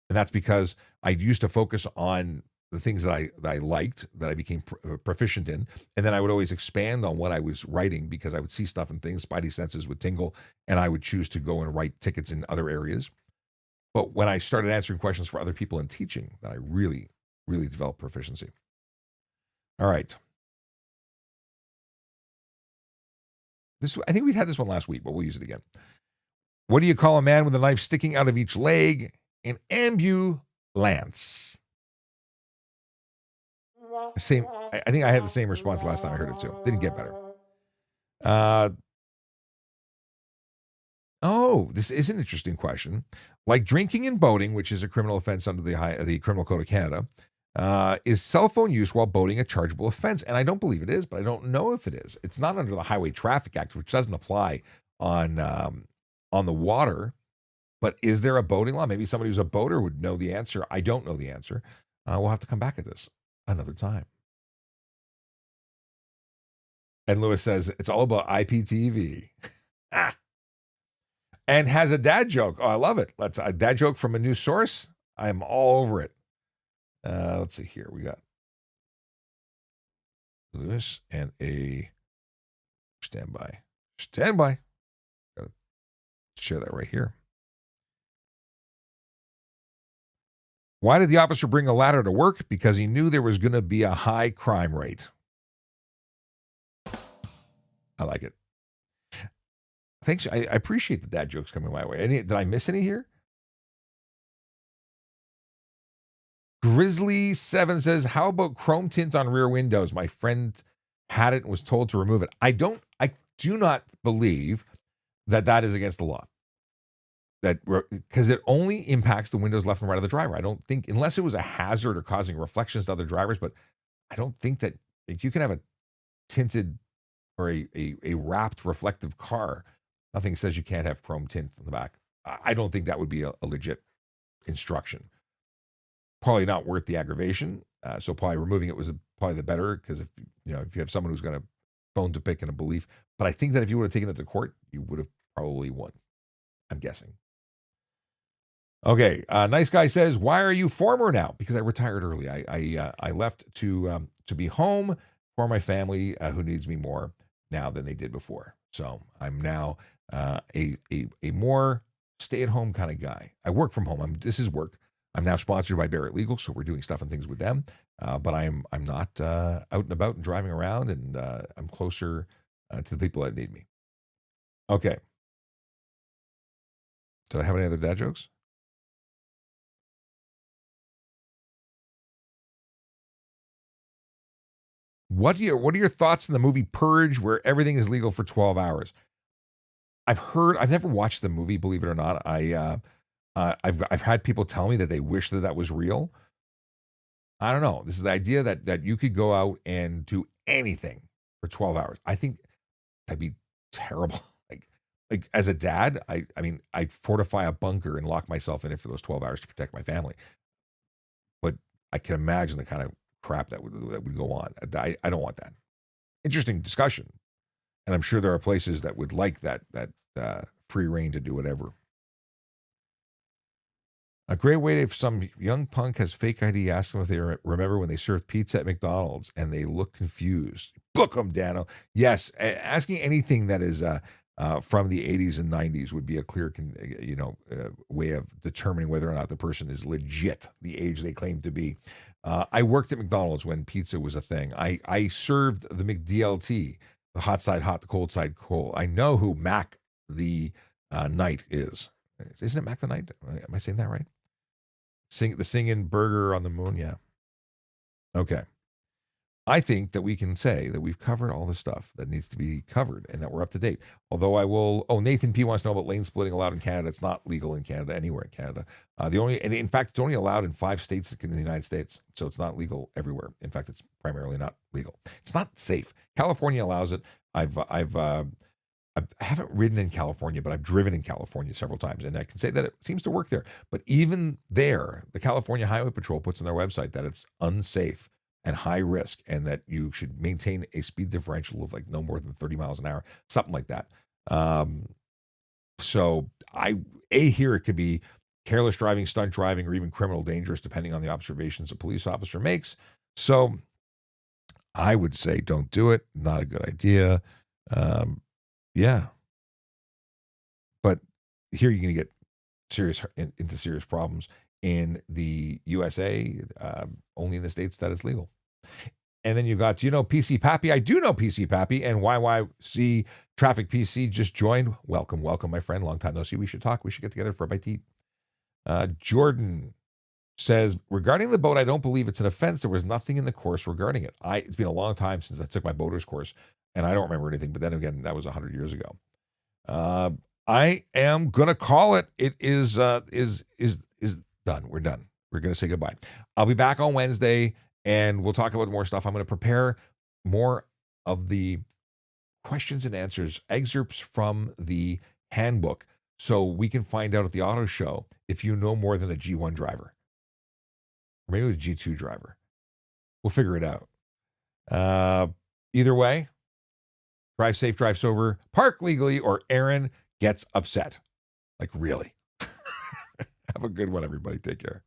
And that's because I used to focus on the things that I liked, that I became proficient in. And then I would always expand on what I was writing because I would see stuff and things, spidey senses would tingle, and I would choose to go and write tickets in other areas. But when I started answering questions for other people and teaching, that I really, really developed proficiency. All right. I think we had this one last week, but we'll use it again. What do you call a man with a knife sticking out of each leg? An ambulance. Same. I think I had the same response last time I heard it too. Didn't get better. This is an interesting question. Like drinking and boating, which is a criminal offense under the Criminal Code of Canada, Is cell phone use while boating a chargeable offense? And I don't believe it is, but I don't know if it is. It's not under the Highway Traffic Act, which doesn't apply on the water. But is there a boating law? Maybe somebody who's a boater would know the answer. I don't know the answer. We'll have to come back at this another time. And Lewis says, it's all about IPTV. And has a dad joke. Oh, I love it. That's a dad joke from a news source. I'm all over it. Let's see here. We got Lewis and a standby. Standby. Gotta share that right here. Why did the officer bring a ladder to work? Because he knew there was going to be a high crime rate. I like it. Thanks. I appreciate the dad jokes coming my way. Did I miss any here? Grizzly7 says, how about chrome tint on rear windows? My friend had it and was told to remove it. I do not believe that is against the law. Because it only impacts the windows left and right of the driver. I don't think, unless it was a hazard or causing reflections to other drivers, but I don't think that you can have a tinted or a wrapped reflective car. Nothing says you can't have chrome tint on the back. I don't think that would be a legit instruction. Probably not worth the aggravation. So probably removing it was probably the better, because if you have someone who's going to bone to pick in a belief, but I think that if you would have taken it to court, you would have probably won. I'm guessing. Okay, nice guy says, why are you former now? Because I retired early. I left to be home for my family, who needs me more now than they did before. So I'm now a more stay-at-home kind of guy. I work from home. This is work. I'm now sponsored by Barrett Legal, so we're doing stuff and things with them. But I'm not out and about and driving around, and I'm closer to the people that need me. Okay. Did I have any other dad jokes? What are your thoughts on the movie Purge, where everything is legal for 12 hours? I've never watched the movie, believe it or not. I've had people tell me that they wish that was real. I don't know. This is the idea that you could go out and do anything for 12 hours. I think that'd be terrible. Like as a dad, I mean, I'd fortify a bunker and lock myself in it for those 12 hours to protect my family. But I can imagine the kind of crap that would go on. I don't want that. Interesting discussion, and I'm sure there are places that would like that free reign to do whatever. A great way if some young punk has fake ID, ask them if they remember when they served pizza at McDonald's and they look confused. Book them, Dano. Yes, asking anything that is from the 80s and 90s would be a clear, way of determining whether or not the person is legit, the age they claim to be. I worked at McDonald's when pizza was a thing. I served the McDLT, the hot side hot, the cold side cold. I know who Mac the Knight is. Isn't it Mac the Knight? Am I saying that right? The singing burger on the moon. Yeah. Okay. I think that we can say that we've covered all the stuff that needs to be covered and that we're up to date. Although Nathan P wants to know about lane splitting allowed in Canada. It's not legal in Canada, anywhere in Canada. And in fact, it's only allowed in 5 states in the United States. So it's not legal everywhere. In fact, it's primarily not legal. It's not safe. California allows it. I haven't ridden in California, but I've driven in California several times, and I can say that it seems to work there. But even there, the California Highway Patrol puts on their website that it's unsafe and high risk, and that you should maintain a speed differential of like no more than 30 miles an hour, something like that. So here it could be careless driving, stunt driving, or even criminal dangerous, depending on the observations a police officer makes. So I would say don't do it. Not a good idea. Yeah. But here you're going to get into serious problems. In the USA, only in the states that it's legal. And then you got, PC Pappy? I do know PC Pappy, and YYC Traffic PC just joined. Welcome, my friend. Long time no see. We should talk. We should get together for a bite to eat. Jordan says, regarding the boat, I don't believe it's an offense. There was nothing in the course regarding it. It's been a long time since I took my boater's course, and I don't remember anything. But then again, that was 100 years ago. I am gonna call it. It is done. We're done. we're going to say goodbye. I'll be back on Wednesday, and we'll talk about more stuff. I'm going to prepare more of the questions and answers, excerpts from the handbook, so we can find out at the auto show if you know more than a G1 driver, or maybe a G2 driver. We'll figure it out. Either way, drive safe, drive sober, park legally, or Aaron gets upset. Like, really. Have a good one, everybody. Take care.